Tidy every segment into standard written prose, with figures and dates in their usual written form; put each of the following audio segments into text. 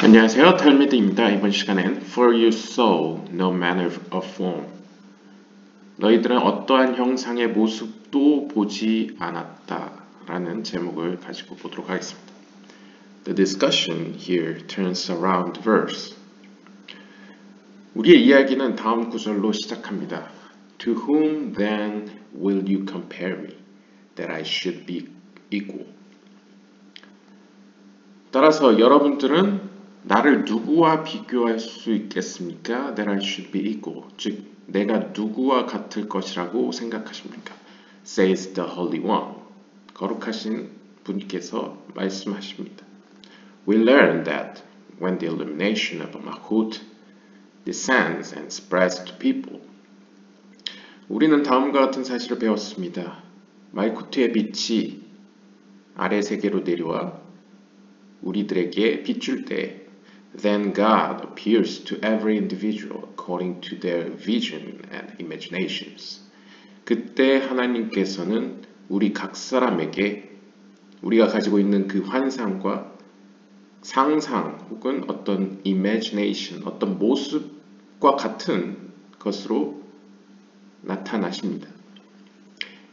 안녕하세요, 탈미드입니다. 이번 시간엔 For you saw no manner of form. 너희들은 어떠한 형상의 모습도 보지 않았다 라는 제목을 가지고 보도록 하겠습니다. The discussion here turns around verse. 우리의 이야기는 다음 구절로 시작합니다. To whom then will you compare me, that I should be equal? 따라서 여러분들은 나를 누구와 비교할 수 있겠습니까? That I should be equal. 즉, 내가 누구와 같을 것이라고 생각하십니까? Says the Holy One. 거룩하신 분께서 말씀하십니다. We learn that when the illumination of Malchut descends and spreads to people. 우리는 다음과 같은 사실을 배웠습니다. 말쿠트의 빛이 아래 세계로 내려와 우리들에게 비출 때 Then God appears to every individual according to their vision and imaginations. 그때 하나님께서는 우리 각 사람에게 우리가 가지고 있는 그 환상과 상상 혹은 어떤 imagination, 어떤 모습과 같은 것으로 나타나십니다.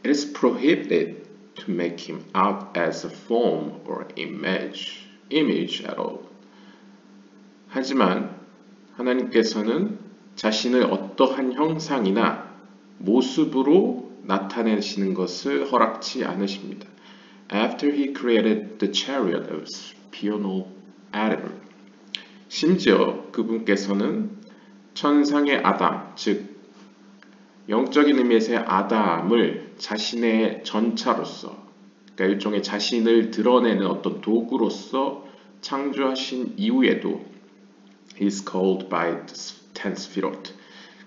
It is prohibited to make him out as a form or image at all. 하지만 하나님께서는 자신을 어떠한 형상이나 모습으로 나타내시는 것을 허락치 않으십니다. After he created the chariot of spinal Adam, 심지어 그분께서는 천상의 아담, 즉 영적인 의미에서의 아담을 자신의 전차로서, 그러니까 일종의 자신을 드러내는 어떤 도구로서 창조하신 이후에도 He is called by the 10 Sephirot.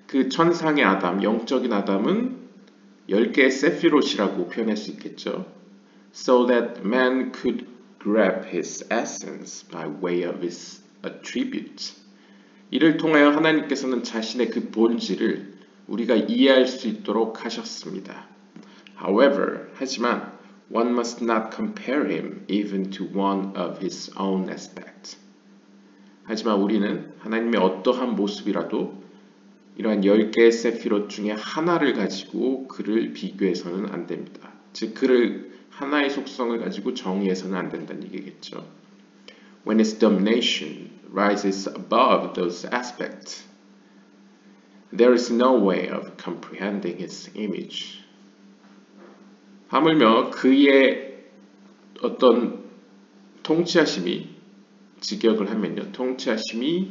그 천상의 아담, 영적인 아담은 10개의 세피롯이라고 표현할 수 있겠죠. So that man could grab his essence by way of his attributes. 이를 통하여 하나님께서는 자신의 그 본질을 우리가 이해할 수 있도록 하셨습니다. However, 하지만 one must not compare him even to one of his own aspects. 하지만 우리는 하나님의 어떠한 모습이라도 이러한 10개의 세피롯 중에 하나를 가지고 그를 비교해서는 안 됩니다. 즉 그를 하나의 속성을 가지고 정의해서는 안 된다는 얘기겠죠. When his domination rises above those aspects, there is no way of comprehending his image. 하물며 그의 어떤 통치하심이 직역을 하면요. 통치하심이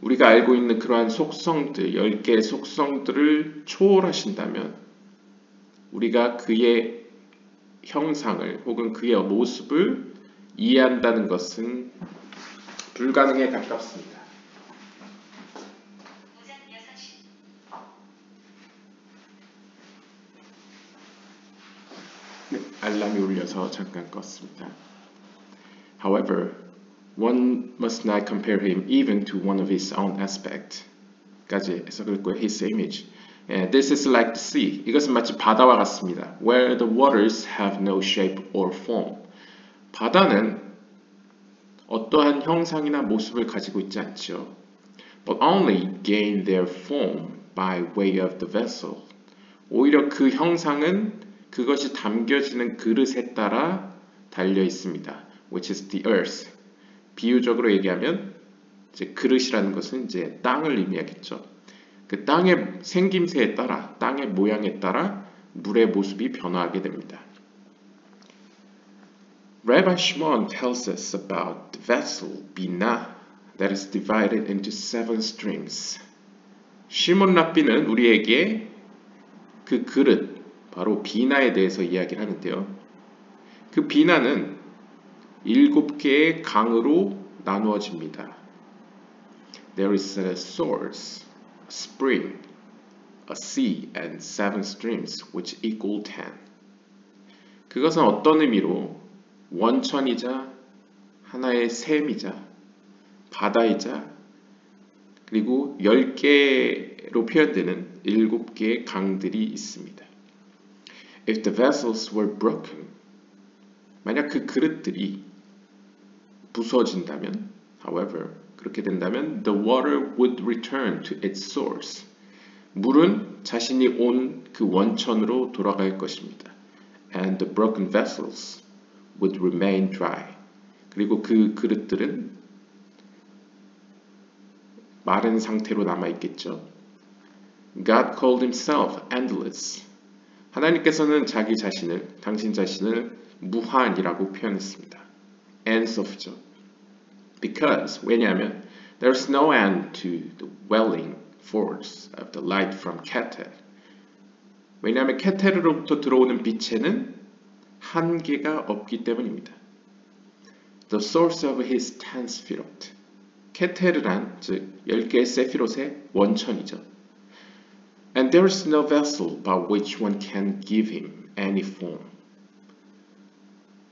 우리가 알고 있는 그러한 속성들, 10개의 속성들을 초월하신다면 우리가 그의 형상을 혹은 그의 모습을 이해한다는 것은 불가능에 가깝습니다. 알람이 울려서 잠깐 껐습니다. However, one must not compare him even to one of his own aspect. 까지 해석을 했고요. His image. This is like the sea. 이것은 마치 바다와 같습니다. Where the waters have no shape or form. 바다는 어떠한 형상이나 모습을 가지고 있지 않죠. But only gain their form by way of the vessel. 오히려 그 형상은 그것이 담겨지는 그릇에 따라 달려 있습니다. Which is the earth. 비유적으로 얘기하면 이제 그릇이라는 것은 이제 땅을 의미하겠죠. 그 땅의 생김새에 따라, 땅의 모양에 따라 물의 모습이 변화하게 됩니다. Rabbi Shimon tells us about the vessel Binah that is divided into 7 streams. 시몬 랍비는 우리에게 그 그릇, 바로 비나에 대해서 이야기를 하는데요. 그 비나는 7개의 강으로 나누어집니다. There is a source, a spring, a sea, and 7 streams, which equal 10. 그것은 어떤 의미로 원천이자 하나의 샘이자 바다이자 그리고 10개로 표현되는 7개의 강들이 있습니다. If the vessels were broken, 만약 그 그릇들이 부서진다면 However, 그렇게 된다면 the water would return to its source. 물은 자신이 온 그 원천으로 돌아갈 것입니다. And the broken vessels would remain dry. 그리고 그 그릇들은 마른 상태로 남아있겠죠. God called himself endless. 하나님께서는 자기 자신을, 당신 자신을 무한이라고 표현했습니다. Endless죠. Because, 왜냐하면 there's no end to the welling force of the light from Keter. 왜냐하면 케테르로부터 들어오는 빛에는 한계가 없기 때문입니다. The source of his 10 스피롯. 케테르란 즉 10개의 세피롯의 원천이죠. And there is no vessel by which one can give him any form.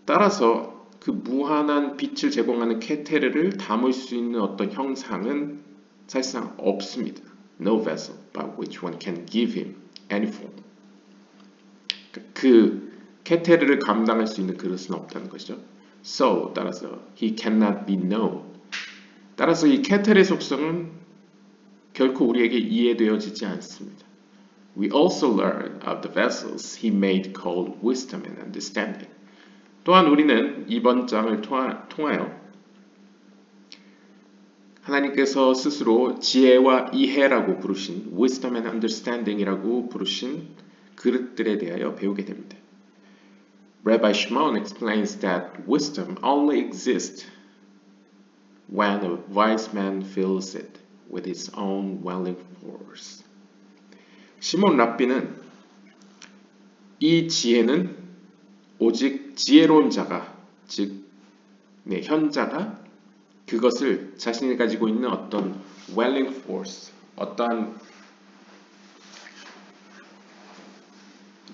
따라서 그 무한한 빛을 제공하는 케테르를 담을 수 있는 어떤 형상은 사실상 없습니다. No vessel by which one can give him any form. 그 케테르를 감당할 수 있는 그릇은 없다는 것이죠. So, 따라서 he cannot be known. 따라서 이 케테르의 속성은 결코 우리에게 이해되어지지 않습니다. We also learn of the vessels he made called wisdom and understanding. 또한 우리는 이번 장을 통하여 하나님께서 스스로 지혜와 이해라고 부르신 wisdom and understanding이라고 부르신 그릇들에 대하여 배우게 됩니다. Rabbi Shimon explains that wisdom only exists when a wise man fills it with his own welling force. 시몬 랍비는 이 지혜는 오직 지혜로운 자가, 즉 현자가 그것을 자신이 가지고 있는 어떤 welling force, 어떤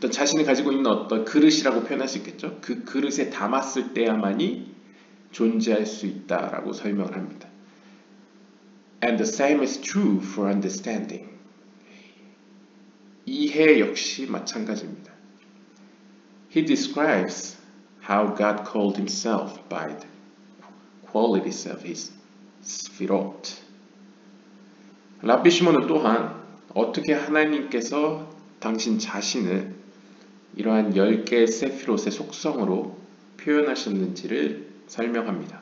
자신이 가지고 있는 어떤 그릇이라고 표현할 수 있겠죠. 그 그릇에 담았을 때야만이 존재할 수 있다라고 설명을 합니다. And the same is true for understanding. 이해 역시 마찬가지입니다. He describes how God called himself by the qualities of his 스피롯. 랍비 시몬은 또한 어떻게 하나님께서 당신 자신을 이러한 10개의 세피롯의 속성으로 표현하셨는지를 설명합니다.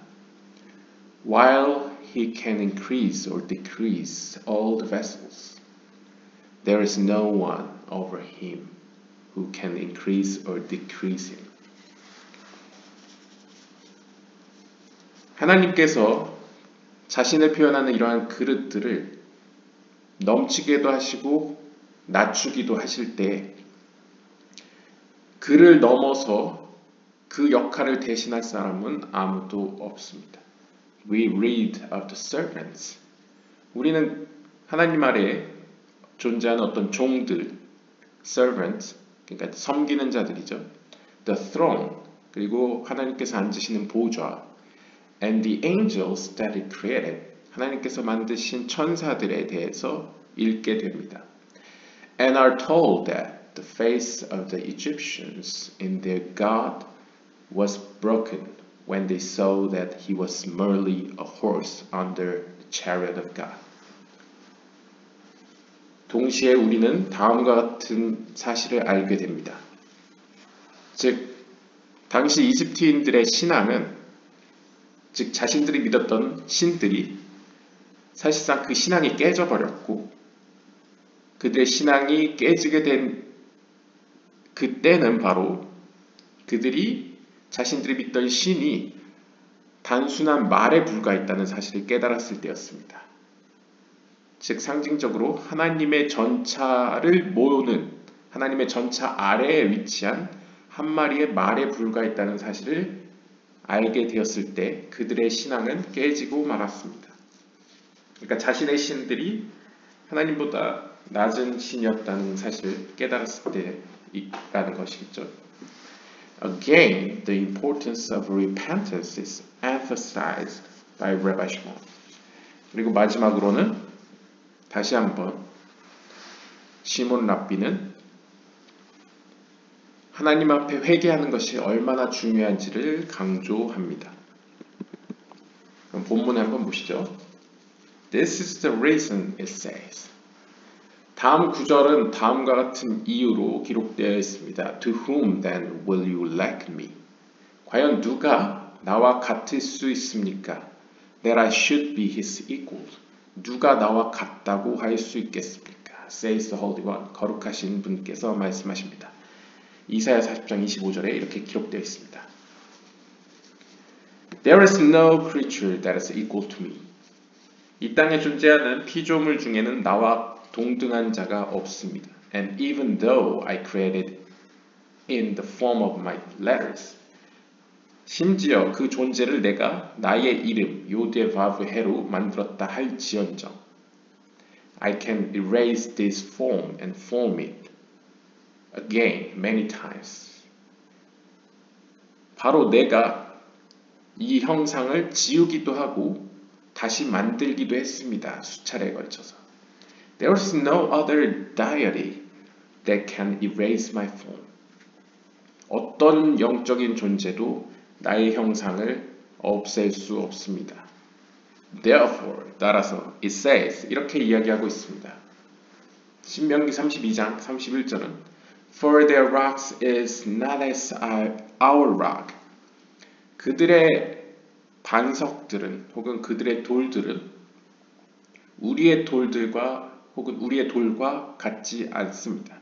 While he can increase or decrease all the vessels, there is no one over him who can increase or decrease him. 하나님께서 자신을 표현하는 이러한 그릇들을 넘치게도 하시고 낮추기도 하실 때 그를 넘어서 그 역할을 대신할 사람은 아무도 없습니다. We read of the servants. 우리는 하나님 아래에 존재하는 어떤 종들, servants, 그러니까 섬기는 자들이죠. The throne, 그리고 하나님께서 앉으시는 보좌, and the angels that he created, 하나님께서 만드신 천사들에 대해서 읽게 됩니다. And are told that the face of the Egyptians in their God was broken when they saw that he was merely a horse under the chariot of God. 동시에 우리는 다음과 같은 사실을 알게 됩니다. 즉, 당시 이집트인들의 신앙은, 즉 자신들이 믿었던 신들이 사실상 그 신앙이 깨져버렸고 그들의 신앙이 깨지게 된 그때는 바로 그들이 자신들이 믿던 신이 단순한 말에 불과했다는 사실을 깨달았을 때였습니다. 즉 상징적으로 하나님의 전차를 모으는 하나님의 전차 아래에 위치한 한 마리의 말에 불과했다는 사실을 알게 되었을 때 그들의 신앙은 깨지고 말았습니다. 그러니까 자신의 신들이 하나님보다 낮은 신이었다는 사실을 깨달았을 때라는 것이겠죠. Again, the importance of repentance is emphasized by Rabbi Shimon. 그리고 마지막으로는 다시 한번 시몬 랍비는 하나님 앞에 회개하는 것이 얼마나 중요한지를 강조합니다. 그럼 본문에 한번 보시죠. This is the reason it says. 다음 구절은 다음과 같은 이유로 기록되어 있습니다. To whom then will you liken me? 과연 누가 나와 같을 수 있습니까? That I should be his equal. 누가 나와 같다고 할 수 있겠습니까? Says the Holy One. 거룩하신 분께서 말씀하십니다. 이사야 40장 25절에 이렇게 기록되어 있습니다. There is no creature that is equal to me. 이 땅에 존재하는 피조물 중에는 나와 동등한 자가 없습니다. And even though I created in the form of my letters, 심지어 그 존재를 내가 나의 이름 요데바브헤로 만들었다 할지언정, I can erase this form and form it again many times. 바로 내가 이 형상을 지우기도 하고 다시 만들기도 했습니다. 수차례에 걸쳐서. There is no other deity that can erase my form. 어떤 영적인 존재도 나의 형상을 없앨 수 없습니다. Therefore, 따라서 it says 이렇게 이야기하고 있습니다. 신명기 32장 31절은 For their rocks is not as our rock. 그들의 반석들은 혹은 그들의 돌들은 우리의 돌들과 혹은 우리의 돌과 같지 않습니다.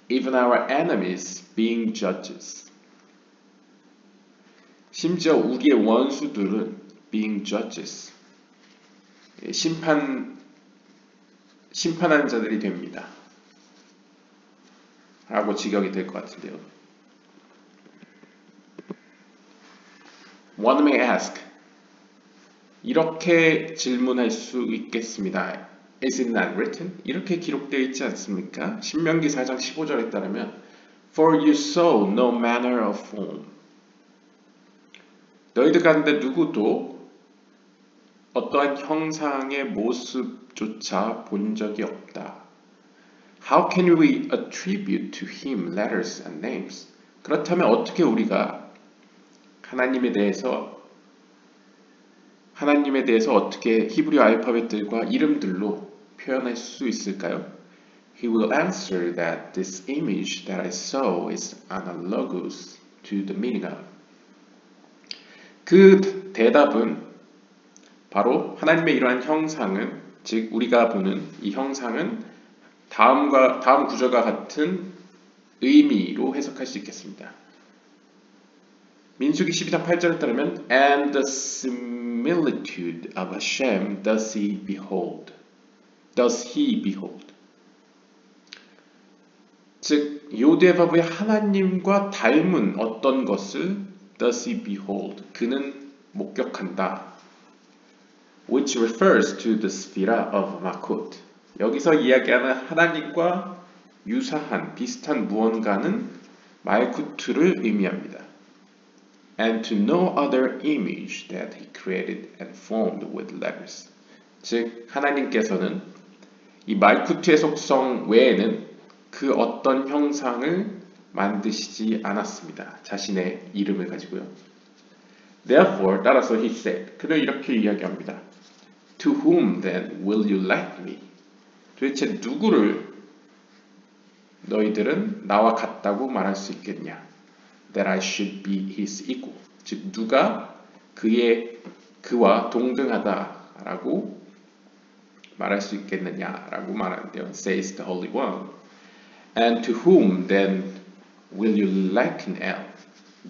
Even our enemies being judges. 심지어 우리의 원수들은 being judges. 심판한 자들이 됩니다. 라고 직역이 될 것 같은데요. One may ask. 이렇게 질문할 수 있겠습니다. Is it not written? 이렇게 기록되어 있지 않습니까? 신명기 4장 15절에 따르면 For you saw no manner of form. 너희들 가운데 누구도 어떠한 형상의 모습조차 본 적이 없다. How can we attribute to him letters and names? 그렇다면 어떻게 우리가 하나님에 대해서 어떻게 히브리 알파벳들과 이름들로 표현할 수 있을까요? He will answer that this image that I saw is analogous to the meaning of. 그 대답은 바로 하나님의 이러한 형상은, 즉 우리가 보는 이 형상은 다음 구절과 같은 의미로 해석할 수 있겠습니다. 민수기 12장 8절에 따르면 And the similitude of Hashem does he behold. 즉 요데바브의 하나님과 닮은 어떤 것을 does he behold. 그는 목격한다. Which refers to the sphera of Malkut. 여기서 이야기하는 하나님과 유사한 비슷한 무언가는 말쿠트를 의미합니다. And to no other image that he created and formed with letters. 즉 하나님께서는 이 말쿠트의 속성 외에는 그 어떤 형상을 만드시지 않았습니다. 자신의 이름을 가지고요. Therefore, 따라서 he said, 그는 이렇게 이야기합니다. To whom then will you like me? 도대체 누구를 너희들은 나와 같다고 말할 수 있겠냐? That I should be his equal. 즉 누가 그와 동등하다라고 말할 수 있겠느냐라고 말하는데요. Says the Holy One. And to whom then will you liken L?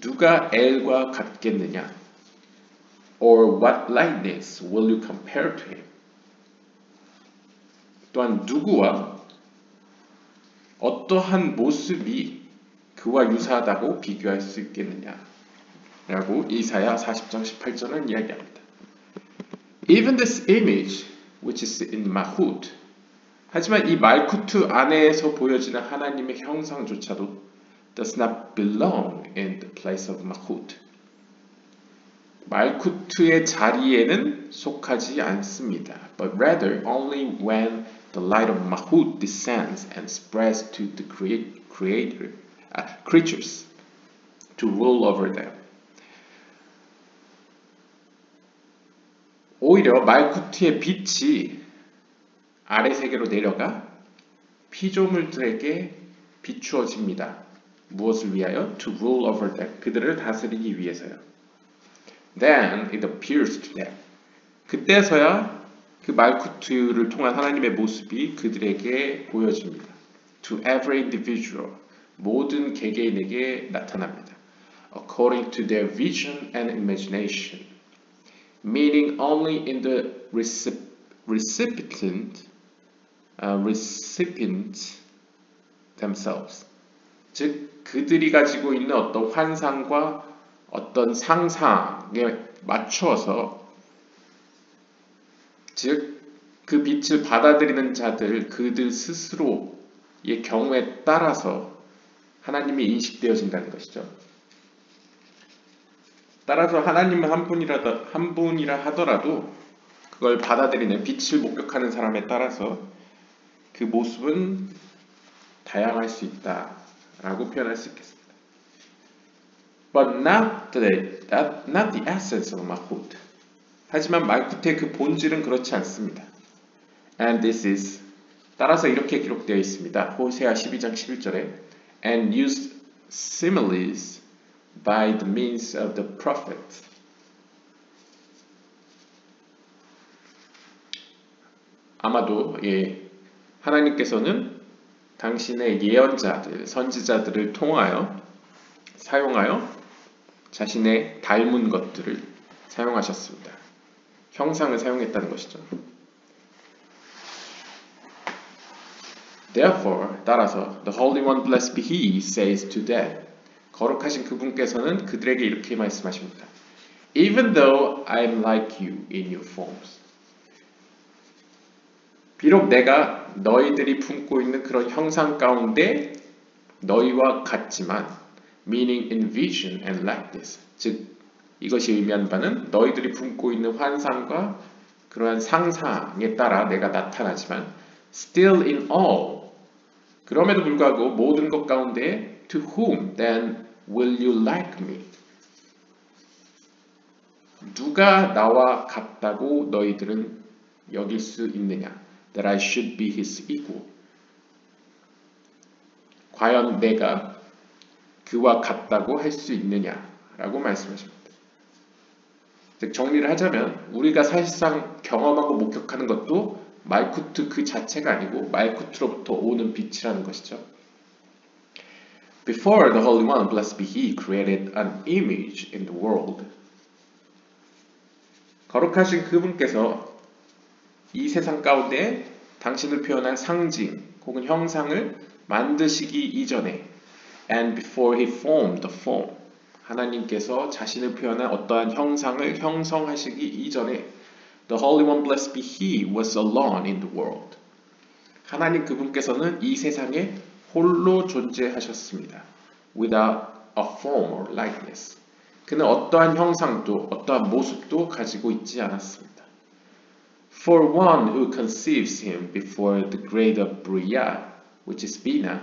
누가 L과 같겠느냐? Or what likeness will you compare to him? 또한 누구와 어떠한 모습이 그와 유사하다고 비교할 수 있겠느냐? 라고 이사야 40장 18절은 이야기합니다. Even this image, which is in Malkut, 하지만 이 말쿠트 안에서 보여지는 하나님의 형상조차도 does not belong in the place of Malkut. 말쿠트의 자리에는 속하지 않습니다. But rather only when the light of Malkut descends and spreads to the creatures to rule over them. 오히려 말쿠트의 빛이 아래 세계로 내려가 피조물들에게 비추어집니다. 무엇을 위하여? To rule over them. 그들을 다스리기 위해서요. Then it appears to them. 그때서야 그 말쿠트를 통한 하나님의 모습이 그들에게 보여집니다. To every individual. 모든 개개인에게 나타납니다. According to their vision and imagination. Meaning only in the recipient themselves. 즉 그들이 가지고 있는 어떤 환상과 어떤 상상에 맞추어서 즉 그 빛을 받아들이는 자들 그들 스스로의 경우에 따라서 하나님이 인식되어진다는 것이죠. 따라서 하나님은 한 분이라 하더라도 그걸 받아들이는 빛을 목격하는 사람에 따라서 그 모습은 다양할 수 있다라고 표현할 수 있겠습니다. But not the essence of Malkut. 하지만 말쿠트의 그 본질은 그렇지 않습니다. And this is 따라서 이렇게 기록되어 있습니다. 호세아 12장 11절에 And used similes by the means of the prophet. 아마도 하나님께서는 당신의 예언자들, 선지자들을 사용하여 자신의 닮은 것들을 사용하셨습니다. 형상을 사용했다는 것이죠. Therefore, 따라서 The Holy One blessed be He says to them. 거룩하신 그분께서는 그들에게 이렇게 말씀하십니다. Even though I am like you in your forms. 비록 내가 너희들이 품고 있는 그런 형상 가운데 너희와 같지만 meaning in vision and likeness. 즉 이것이 의미하는 바는 너희들이 품고 있는 환상과 그러한 상상에 따라 내가 나타나지만 still in all 그럼에도 불구하고 모든 것 가운데 to whom then will you like me? 누가 나와 같다고 너희들은 여길 수 있느냐? That I should be his equal. 과연 내가 그와 같다고 할 수 있느냐라고 말씀하십니다. 즉 정리를 하자면 우리가 사실상 경험하고 목격하는 것도 말쿠트 그 자체가 아니고 말쿠트로부터 오는 빛이라는 것이죠. Before the Holy One, blessed be He, created an image in the world. 거룩하신 그분께서 이 세상 가운데 당신을 표현한 상징 혹은 형상을 만드시기 이전에 and before He formed the form 하나님께서 자신을 표현한 어떠한 형상을 형성하시기 이전에 The Holy One, blessed be He, was alone in the world. 하나님 그분께서는 이 세상에 홀로 존재하셨습니다. Without a form or likeness. 그는 어떠한 형상도 어떠한 모습도 가지고 있지 않았습니다. For one who conceives him before the grade of Bria, which is Bina,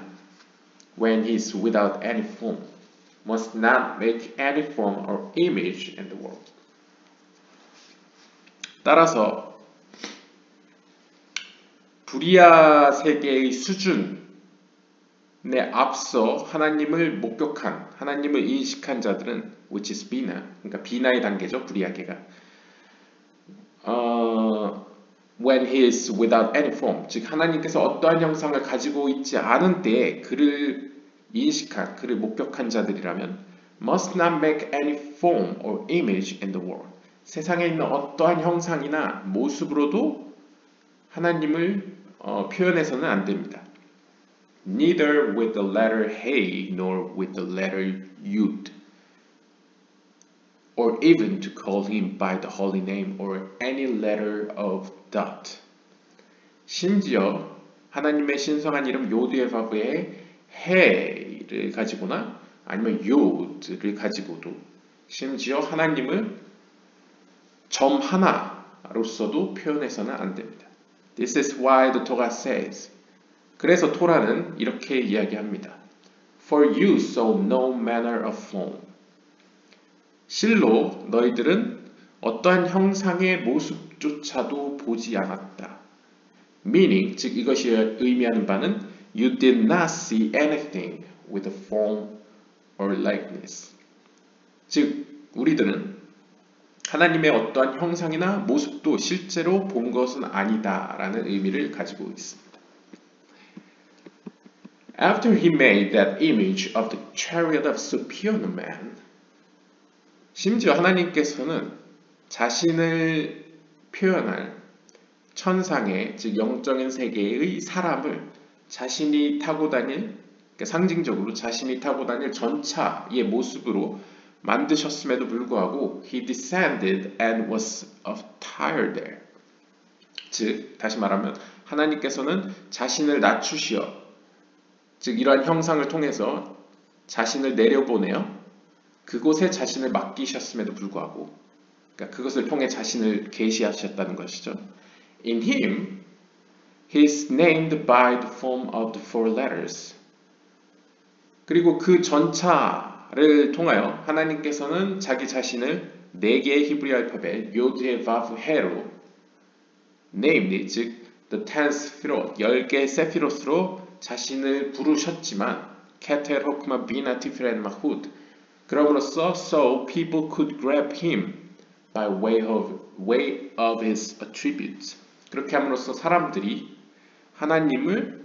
when he is without any form, must not make any form or image in the world. 따라서 브리아 세계의 수준에 앞서 하나님을 목격한, 하나님을 인식한 자들은 which is Bina, 그러니까 비나의 단계죠, 브리아계가. When he is without any form, 즉 하나님께서 어떠한 형상을 가지고 있지 않은 때에 그를 인식한, 그를 목격한 자들이라면 must not make any form or image in the world. 세상에 있는 어떠한 형상이나 모습으로도 하나님을 표현해서는 안 됩니다. Neither with the letter He nor with the letter Yud, or even to call him by the holy name or any letter of dot. 심지어 하나님의 신성한 이름 요드에바브의 해를 가지고나 아니면 요드를 가지고도 심지어 하나님을 점 하나로서도 표현해서는 안 됩니다. This is why the Torah says. 그래서 토라는 이렇게 이야기합니다. For you saw no manner of form. 실로 너희들은 어떠한 형상의 모습조차도 보지 않았다. Meaning, 즉 이것이 의미하는 바는 You did not see anything with a form or likeness. 즉 우리들은 하나님의 어떠한 형상이나 모습도 실제로 본 것은 아니다 라는 의미를 가지고 있습니다. After he made that image of the chariot of superior man, 심지어 하나님께서는 자신을 표현할 천상의, 즉 영적인 세계의 사람을 자신이 타고 다닐, 그러니까 상징적으로 자신이 타고 다닐 전차의 모습으로 만드셨음에도 불구하고 he descended and was attired there. 즉 다시 말하면 하나님께서는 자신을 낮추시어, 즉 이러한 형상을 통해서 자신을 내려보내어 그곳에 자신을 맡기셨음에도 불구하고, 그러니까 그것을 통해 자신을 계시하셨다는 것이죠. In him, he is named by the form of the four letters. 그리고 그 전차를 통하여 하나님께서는 자기 자신을 4개의 히브리 알파벳 요드헤 바브 헤로 namely, 즉 the 10 스피롯, 10개의 세피롯으로 자신을 부르셨지만 케텔 호크마 비나 티프렌 마훗, 그럼으로써 so people could grab him by way of his attributes. 그렇게 함으로써 사람들이 하나님을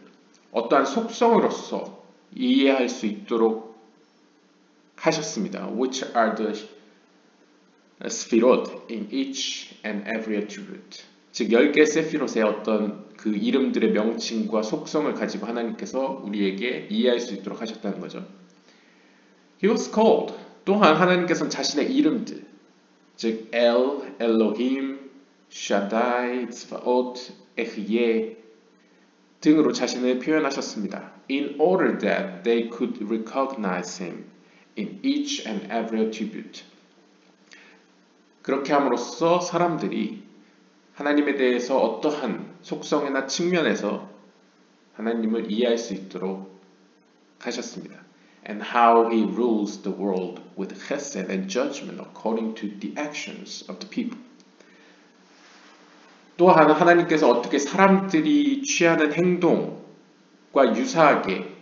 어떠한 속성으로서 이해할 수 있도록 하셨습니다. Which are the 스피롯 in each and every attribute. 즉 10개 세피롯의 어떤 그 이름들의 명칭과 속성을 가지고 하나님께서 우리에게 이해할 수 있도록 하셨다는 거죠. He was called. 또한 하나님께서는 자신의 이름들, 즉 엘, 엘로힘, 샤다이, 스바옷, 에흐예 등으로 자신을 표현하셨습니다. In order that they could recognize him in each and every attribute. 그렇게 함으로써 사람들이 하나님에 대해서 어떠한 속성이나 측면에서 하나님을 이해할 수 있도록 하셨습니다. And how he rules the world with chesed and judgment according to the actions of the people. 또한 하나님께서 어떻게 사람들이 취하는 행동과 유사하게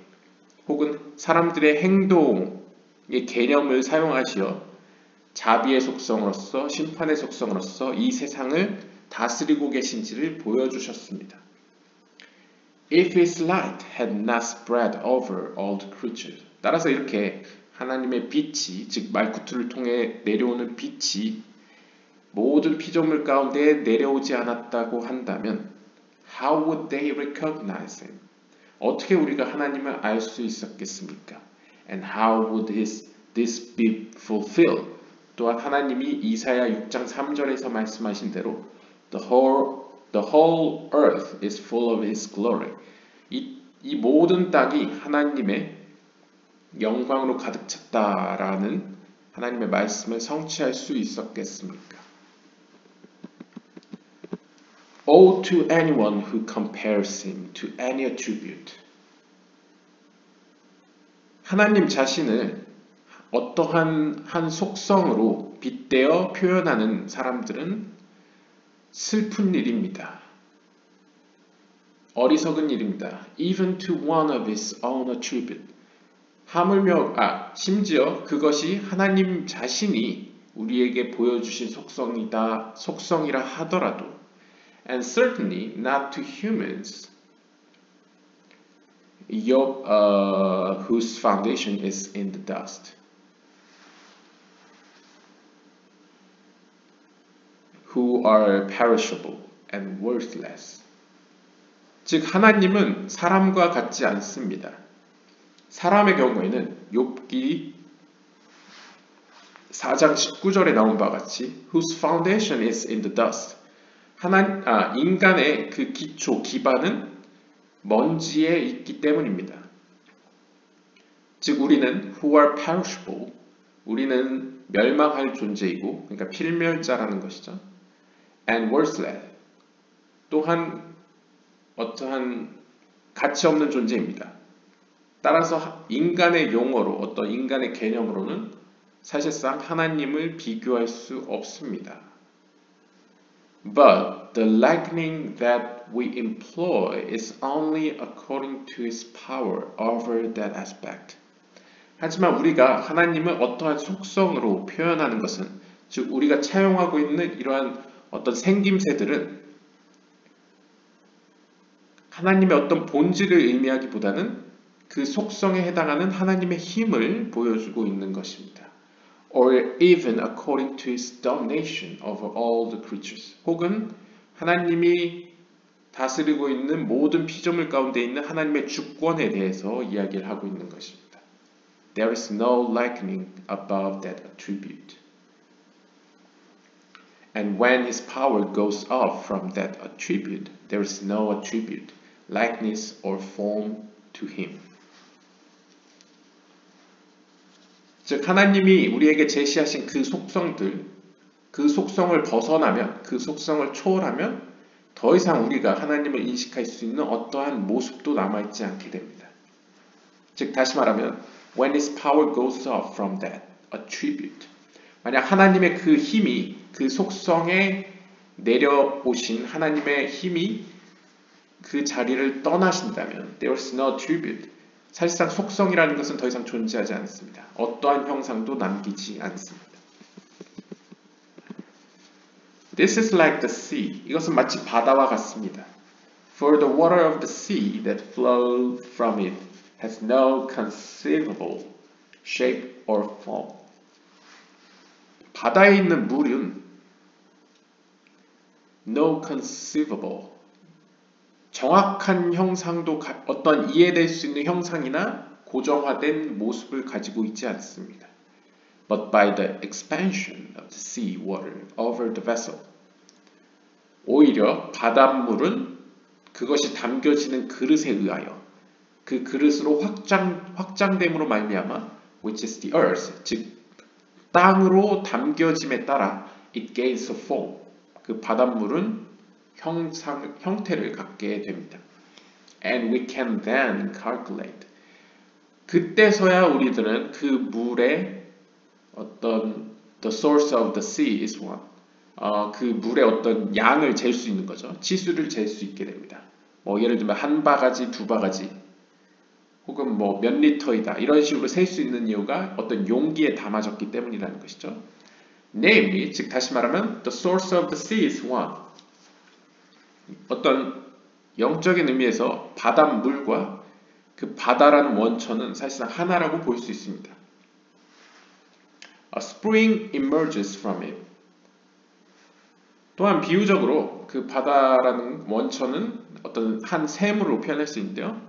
혹은 사람들의 행동의 개념을 사용하시어 자비의 속성으로서 심판의 속성으로서 이 세상을 다스리고 계신지를 보여주셨습니다. If his light had not spread over all the creatures. 따라서 이렇게 하나님의 빛이, 즉 말구트를 통해 내려오는 빛이 모든 피조물 가운데 내려오지 않았다고 한다면 How would they recognize him? 어떻게 우리가 하나님을 알 수 있었겠습니까? And how would this be fulfilled? 또한 하나님이 이사야 6장 3절에서 말씀하신 대로 The whole earth is full of his glory. 이 모든 땅이 하나님의 영광으로 가득 찼다라는 하나님의 말씀을 성취할 수 있었겠습니까? Woe to anyone who compares him to any attribute. 하나님 자신을 어떠한 한 속성으로 빗대어 표현하는 사람들은 슬픈 일입니다. 어리석은 일입니다. Even to one of his own attribute. 하물며 심지어 그것이 하나님 자신이 우리에게 보여주신 속성이라 하더라도 and certainly not to humans whose foundation is in the dust. Who are perishable and worthless. 즉 하나님은 사람과 같지 않습니다. 사람의 경우에는 욥기 4장 19절에 나온 바와 같이 whose foundation is in the dust. 인간의 그 기초, 기반은 먼지에 있기 때문입니다. 즉 우리는 who are perishable, 우리는 멸망할 존재이고, 그러니까 필멸자라는 것이죠. And worthless, 또한 어떠한 가치 없는 존재입니다. 따라서 인간의 용어로, 어떤 인간의 개념으로는 사실상 하나님을 비교할 수 없습니다. But the likening that we employ is only according to his power over that aspect. 하지만 우리가 하나님을 어떠한 속성으로 표현하는 것은, 즉 우리가 차용하고 있는 이러한 어떤 생김새들은 하나님의 어떤 본질을 의미하기보다는 그 속성에 해당하는 하나님의 힘을 보여주고 있는 것입니다. Or even according to his domination over all the creatures. 혹은 하나님이 다스리고 있는 모든 피조물 가운데 있는 하나님의 주권에 대해서 이야기를 하고 있는 것입니다. There is no likening above that attribute. And when his power goes off from that attribute, there is no attribute, likeness or form to him. 즉 하나님이 우리에게 제시하신 그 속성들, 그 속성을 벗어나면, 그 속성을 초월하면 더 이상 우리가 하나님을 인식할 수 있는 어떠한 모습도 남아있지 않게 됩니다. 즉 다시 말하면 when his power goes off from that attribute, 만약 하나님의 그 힘이, 그 속성에 내려오신 하나님의 힘이 그 자리를 떠나신다면 there is no attribute, 사실상 속성이라는 것은 더 이상 존재하지 않습니다. 어떠한 형상도 남기지 않습니다. This is like the sea. 이것은 마치 바다와 같습니다. For the water of the sea that flows from it has no conceivable shape or form. 바다에 있는 물은 no conceivable, 정확한 형상도, 어떤 이해될 수 있는 형상이나 고정화된 모습을 가지고 있지 않습니다. But by the expansion of the sea water over the vessel. 오히려 바닷물은 그것이 담겨지는 그릇에 의하여, 그 그릇으로 확장됨으로 말미암아, which is the earth, 즉 땅으로 담겨짐에 따라 it gains a form. 그 바닷물은 형태를 갖게 됩니다. And we can then calculate. 그때서야 우리들은 그 물의 어떤 the source of the sea is one. 그 물의 어떤 양을 잴 수 있는 거죠. 치수를 잴 수 있게 됩니다. 뭐 예를 들면 한 바가지, 두 바가지, 혹은 뭐 몇 리터이다, 이런 식으로 셀 수 있는 이유가 어떤 용기에 담아졌기 때문이라는 것이죠. Namely, 즉 다시 말하면 the source of the sea is one. 어떤 영적인 의미에서 바닷물과 그 바다라는 원천은 사실상 하나라고 볼 수 있습니다. A spring emerges from it. 또한 비유적으로 그 바다라는 원천은 어떤 한 샘으로 표현할 수 있는데요.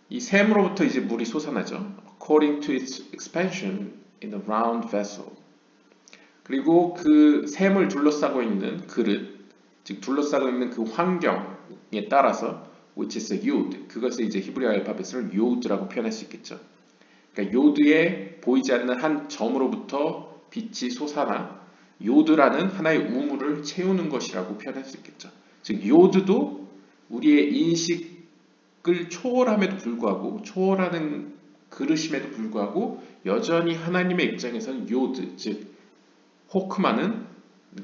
이 샘으로부터 이제 물이 솟아나죠. According to its expansion in a round vessel. 그리고 그 샘을 둘러싸고 있는 그릇, 즉 둘러싸고 있는 그 환경에 따라서 which is a yod, 그것을 이제 히브리어 알파벳으로 요드라고 표현할 수 있겠죠. 그러니까 요드에 보이지 않는 한 점으로부터 빛이 솟아나 요드라는 하나의 우물을 채우는 것이라고 표현할 수 있겠죠. 즉 요드도 우리의 인식을 초월함에도 불구하고, 초월하는 그릇임에도 불구하고 여전히 하나님의 입장에서는 요드, 즉 호크마는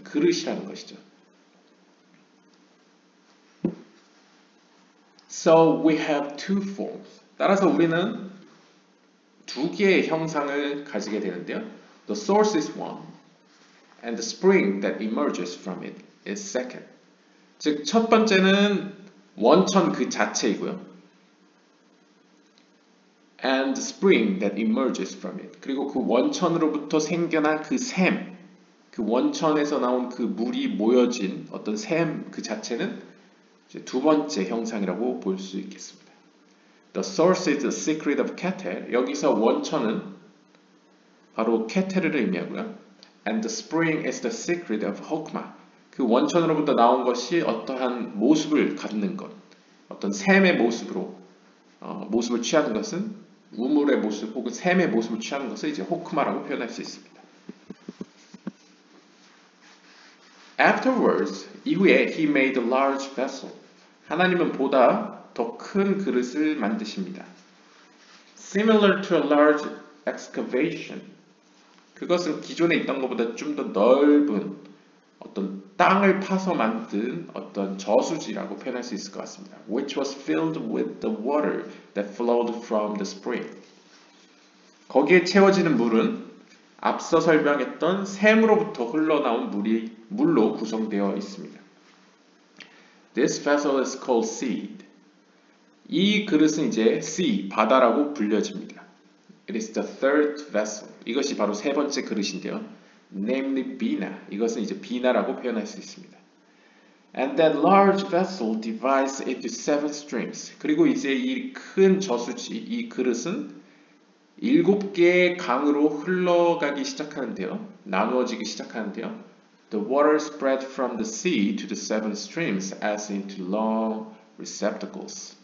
그릇이라는 것이죠. So we have two forms. 따라서 우리는 두 개의 형상을 가지게 되는데요. The source is one, and the spring that emerges from it is second. 즉, 첫 번째는 원천 그 자체이고요. And the spring that emerges from it. 그리고 그 원천으로부터 생겨난 그 샘, 그 원천에서 나온 그 물이 모여진 어떤 샘 그 자체는 이제 두 번째 형상이라고 볼 수 있겠습니다. The source is the secret of Keter. 여기서 원천은 바로 케테르를 의미하고요. And the spring is the secret of Hokmah. 그 원천으로부터 나온 것이 어떠한 모습을 갖는 것, 어떤 샘의 모습으로 모습을 취하는 것은, 우물의 모습 혹은 샘의 모습을 취하는 것을 이제 호크마라고 표현할 수 있습니다. Afterwards, 이후에 he made a large vessel. 하나님은 보다 더 큰 그릇을 만드십니다. Similar to a large excavation. 그것은 기존에 있던 것보다 좀 더 넓은 어떤 땅을 파서 만든 어떤 저수지라고 표현할 수 있을 것 같습니다. Which was filled with the water that flowed from the spring. 거기에 채워지는 물은 앞서 설명했던 샘으로부터 흘러나온 물로 구성되어 있습니다. This vessel is called seed. 이 그릇은 이제 sea, 바다라고 불려집니다. It is the third vessel. 이것이 바로 세 번째 그릇인데요. Namely Bina. 이것은 이제 비나라고 표현할 수 있습니다. And that large vessel divides into seven streams. 그리고 이제 이 큰 저수지, 이 그릇은 7개의 강으로 흘러가기 시작하는데요. 나누어지기 시작하는데요. The water spread from the sea to the seven streams as into long receptacles.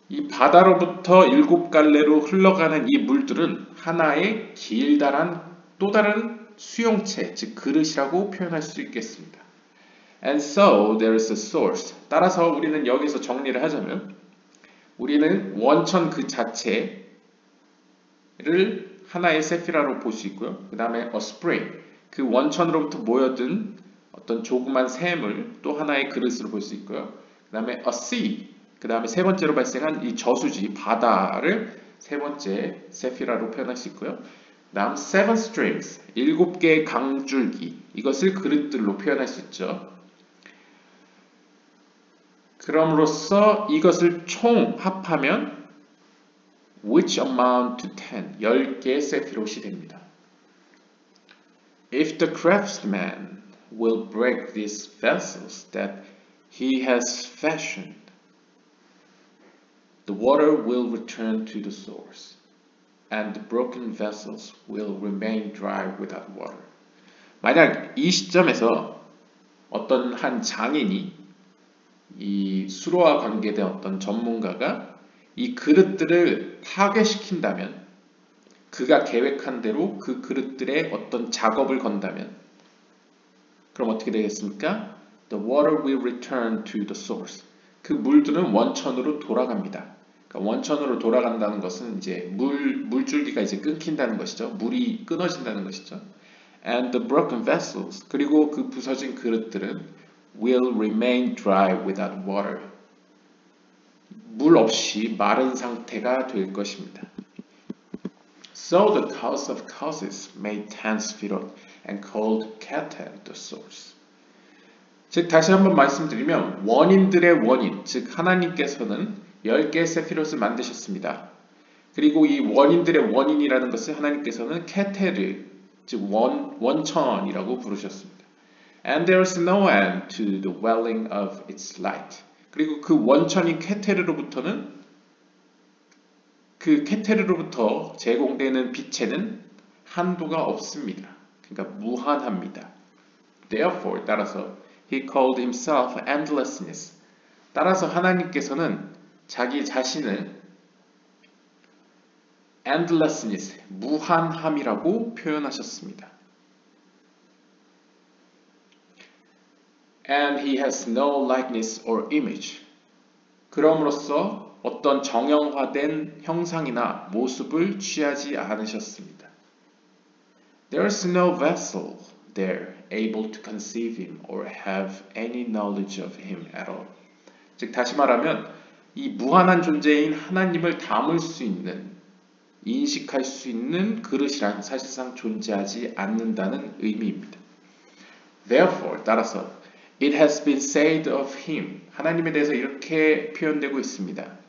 이 바다로부터 7갈래로 흘러가는 이 물들은 하나의 길다란 또 다른 수용체, 즉 그릇이라고 표현할 수 있겠습니다. And so there is a source. 따라서 우리는 여기서 정리를 하자면 우리는 원천 그 자체를 하나의 세피라로 볼 수 있고요. 그 다음에 a spring, 그 원천으로부터 모여든 어떤 조그만 샘을 또 하나의 그릇으로 볼 수 있고요. 그 다음에 a sea, 그 다음에 세 번째로 발생한 이 저수지, 바다를 세 번째 세피라로 표현할 수 있고요. 그 다음 seven streams, 7개의 강줄기, 이것을 그릇들로 표현할 수 있죠. 그럼으로써 이것을 총 합하면 which amount to 10, 10개의 세피롯이 됩니다. If the craftsman will break these vessels that he has fashioned, the water will return to the source, and the broken vessels will remain dry without water. 만약 이 시점에서 어떤 한 장인이 이 수로와 관계된 어떤 전문가가 이 그릇들을 파괴시킨다면, 그가 계획한 대로 그 그릇들에 어떤 작업을 건다면, 그럼 어떻게 되겠습니까? The water will return to the source. 그 물들은 원천으로 돌아갑니다. 그러니까 원천으로 돌아간다는 것은 이제 물줄기가 이제 끊긴다는 것이죠. 물이 끊어진다는 것이죠. And the broken vessels, 그리고 그 부서진 그릇들은 will remain dry without water. 물 없이 마른 상태가 될 것입니다. So the cause of causes made 10 sfirot and called Keter the source. 즉 다시 한번 말씀드리면 원인들의 원인, 즉 하나님께서는 10개의 세피롯을 만드셨습니다. 그리고 이 원인들의 원인이라는 것을 하나님께서는 케테르, 즉 원천이라고 부르셨습니다. And there is no end to the welling of its light. 그리고 그 원천인 케테르로부터는 그 케테르로부터 제공되는 빛에는 한도가 없습니다. 그러니까 무한합니다. Therefore, 따라서 He called himself endlessness. 따라서 하나님께서는 자기 자신을 endlessness, 무한함이라고 표현하셨습니다. And he has no likeness or image. 그럼으로써 어떤 정형화된 형상이나 모습을 취하지 않으셨습니다. There is no vessel there able to conceive him or have any knowledge of him at all. 즉 다시 말하면 이 무한한 존재인 하나님을 담을 수 있는, 인식할 수 있는 그릇이란 사실상 존재하지 않는다는 의미입니다. Therefore, 따라서 It has been said of him. 하나님에 대해서 이렇게 표현되고 있습니다.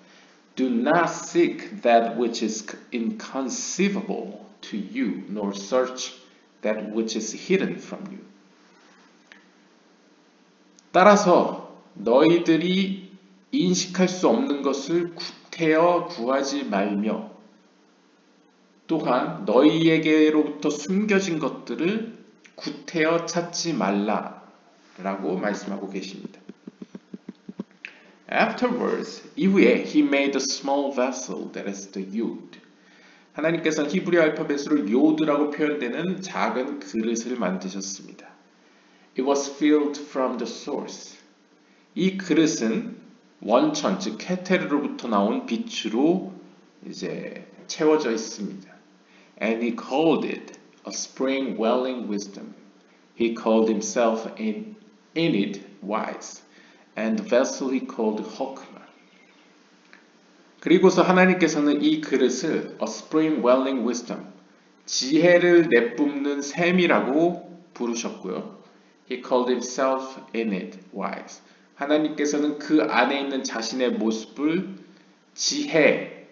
Do not seek that which is inconceivable to you, nor search that which is hidden from you. 따라서 너희들이 인식할 수 없는 것을 구태여 구하지 말며, 또한 너희에게로부터 숨겨진 것들을 구태여 찾지 말라 라고 말씀하고 계십니다. Afterwards, 이후에 he made a small vessel that is the yod. 하나님께서는 히브리 알파벳으로 요드라고 표현되는 작은 그릇을 만드셨습니다. It was filled from the source. 이 그릇은 원천, 즉 케테르로부터 나온 빛으로 이제 채워져 있습니다. And he called it a spring welling wisdom. he called himself in it wise, and the vessel he called hokmah. 그리고서 하나님께서는 이 그릇을 a spring welling wisdom, 지혜를 내뿜는 샘이라고 부르셨고요. He called himself in it wise. 하나님께서는 그 안에 있는 자신의 모습을 지혜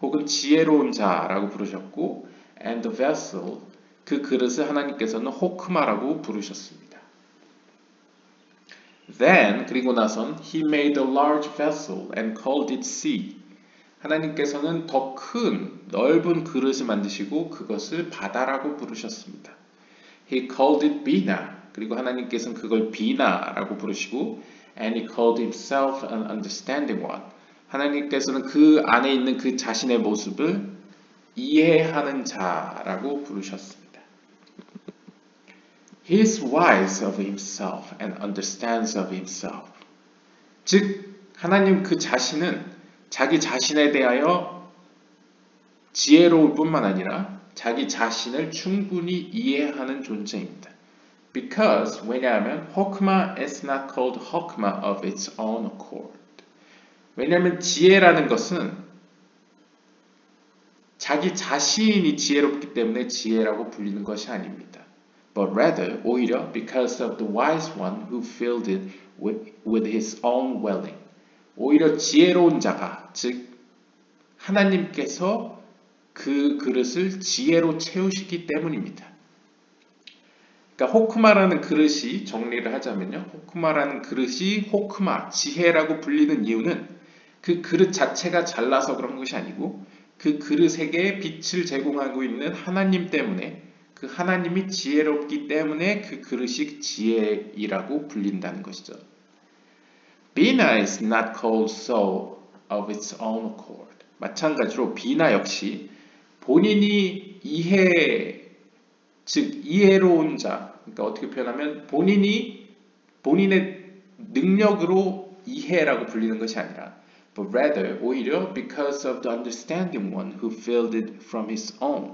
혹은 지혜로운 자라고 부르셨고, and the vessel, 그 그릇을 하나님께서는 호크마라고 부르셨습니다. Then, 그리고 나선 he made a large vessel and called it sea. 하나님께서는 더 큰 넓은 그릇을 만드시고 그것을 바다라고 부르셨습니다. He called it Bina. 그리고 하나님께서는 그걸 비나라고 부르시고, and he called himself an understanding one. 하나님께서는 그 안에 있는 그 자신의 모습을 이해하는 자라고 부르셨습니다. He is wise of himself and understands of himself. 즉, 하나님 그 자신은 자기 자신에 대하여 지혜로울 뿐만 아니라 자기 자신을 충분히 이해하는 존재입니다. Because, 왜냐하면 Hokmah is not called Hokmah of its own accord. 왜냐하면 지혜라는 것은 자기 자신이 지혜롭기 때문에 지혜라고 불리는 것이 아닙니다. But rather, 오히려 because of the wise one who filled it with his own welling. 오히려 지혜로운 자가, 즉 하나님께서 그 그릇을 지혜로 채우시기 때문입니다. 그러니까 호크마라는 그릇이, 정리를 하자면요, 호크마라는 그릇이 호크마, 지혜라고 불리는 이유는 그 그릇 자체가 잘나서 그런 것이 아니고 그 그릇에게 빛을 제공하고 있는 하나님 때문에, 그 하나님이 지혜롭기 때문에 그 그릇이 지혜이라고 불린다는 것이죠. Bina is not called so of its own accord. 마찬가지로 비나 역시 본인이 즉 이해로운 자, 그러니까 어떻게 표현하면 본인의 능력으로 이해라고 불리는 것이 아니라, but rather 오히려 because of the understanding one who filled it from his own.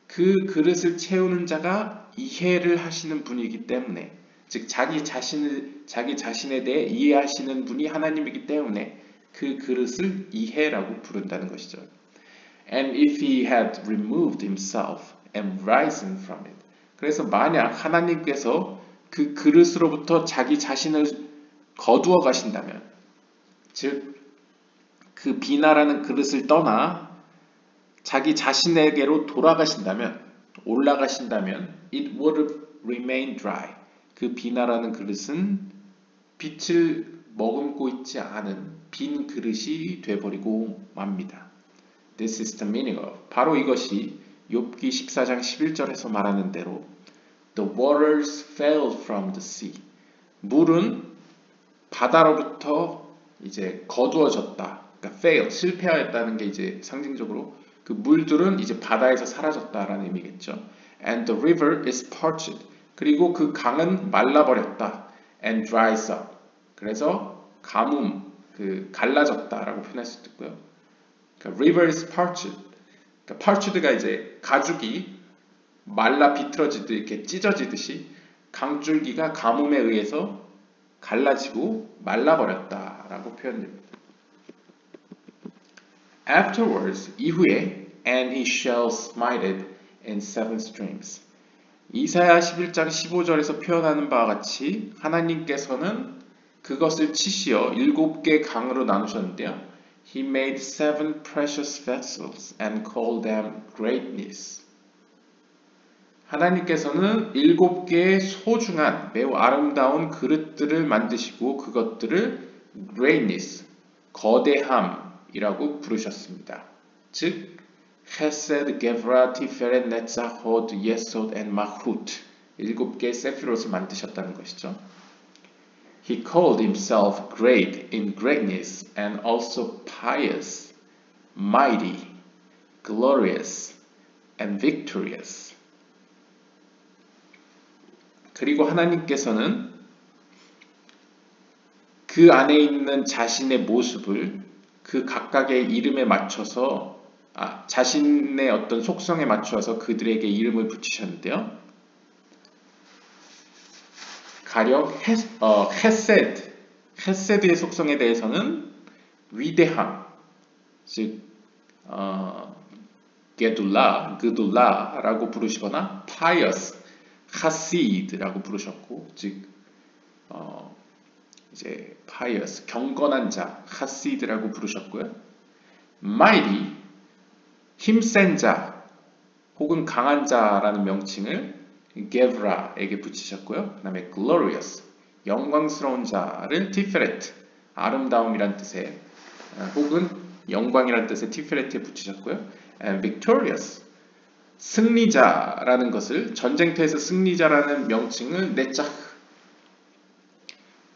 그 그릇을 채우는 자가 이해를 하시는 분이기 때문에, 즉 자기 자신에 대해 이해하시는 분이 하나님이기 때문에 그 그릇을 이해라고 부른다는 것이죠. And if he had removed himself and risen from it. 그래서 만약 하나님께서 그 그릇으로부터 자기 자신을 거두어 가신다면, 즉 그 비나라는 그릇을 떠나 자기 자신에게로 돌아가신다면, 올라가신다면, it would remain dry. 그 비나라는 그릇은 빛을 머금고 있지 않은 빈 그릇이 되어버리고 맙니다. This is the meaning of. 바로 이것이 욥기 14장 11절에서 말하는 대로 The waters fell from the sea. 물은 바다로부터 이제 거두어졌다. 그러니까 fail, 실패하였다는 게 이제 상징적으로 그 물들은 이제 바다에서 사라졌다라는 의미겠죠. And the river is parched. 그리고 그 강은 말라버렸다. And dries up. 그래서 가뭄, 갈라졌다라고 표현할 수도 있고요. 그러니까 river is parched. 그러니까 parched가 이제 가죽이 말라 비틀어지듯 이렇게 찢어지듯이 강줄기가 가뭄에 의해서 갈라지고 말라버렸다라고 표현됩니다. Afterwards, 이후에, and he shall smite it in seven streams. 이사야 11장 15절에서 표현하는 바와 같이 하나님께서는 그것을 치시어 7개 강으로 나누셨는데요. He made seven precious vessels and called them greatness. 하나님께서는 7개의 소중한 매우 아름다운 그릇들을 만드시고 그것들을 greatness, 거대함이라고 부르셨습니다. 즉 헤세드, 게브라, 티페렛, 네자, 호드, 예소드, and 마훗 7개의 세피롯을 만드셨다는 것이죠. He called himself great in greatness and also pious, mighty, glorious, and victorious. 그리고 하나님께서는 그 안에 있는 자신의 모습을 그 각각의 이름에 맞춰서 자신의 어떤 속성에 맞춰서 그들에게 이름을 붙이셨는데요. 가령 헤세드의 속성에 대해서는 위대함, 즉 게둘라라고 부르시거나 pious, 하시드라고 부르셨고, 즉 이제 pious, 경건한 자, 하시드라고 부르셨고요. mighty, 힘센 자 혹은 강한 자라는 명칭을 게브라에게 붙이셨고요. 그 다음에 glorious, 영광스러운 자를 티페레트, 아름다움이란 뜻의 혹은 영광이란 뜻의 티페레트에 붙이셨고요. and victorious, 승리자라는 것을, 전쟁터에서 승리자라는 명칭을 네짝,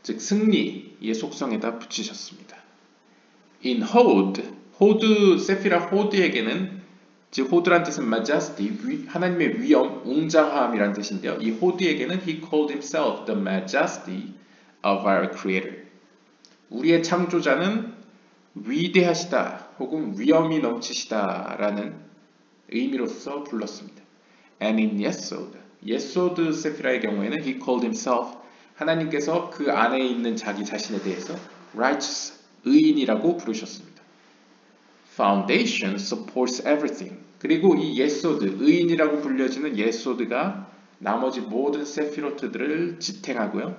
즉 승리의 속성에다 붙이셨습니다. in 호드, 세피라 호드에게는, 즉 호드란 뜻은 majesty, 하나님의 위엄, 웅장함이란 뜻인데요. 이 호드에게는 he called himself the majesty of our creator. 우리의 창조자는 위대하시다 혹은 위엄이 넘치시다라는 의미로서 불렀습니다. And in 예소드 세피라의 경우에는 he called himself, 하나님께서 그 안에 있는 자기 자신에 대해서 righteous, 의인이라고 부르셨습니다. Foundation supports everything. 그리고 이 예소드, 의인이라고 불려지는 예소드가 나머지 모든 세피로트들을 지탱하고요.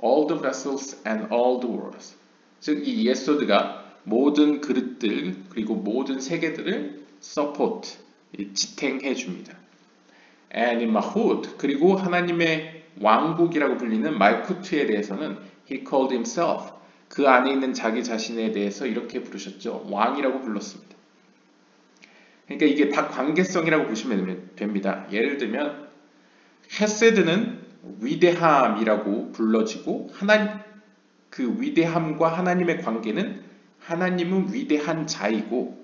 All the vessels and all the worlds. 즉 이 예소드가 모든 그릇들 그리고 모든 세계들을 support, 지탱해 줍니다. And in Mahud, 그리고 하나님의 왕국이라고 불리는 말쿠트에 대해서는 he called himself, 그 안에 있는 자기 자신에 대해서 이렇게 부르셨죠. 왕이라고 불렀습니다. 그러니까 이게 다 관계성이라고 보시면 됩니다. 예를 들면 헤세드는 위대함이라고 불러지고, 그 위대함과 하나님의 관계는 하나님은 위대한 자이고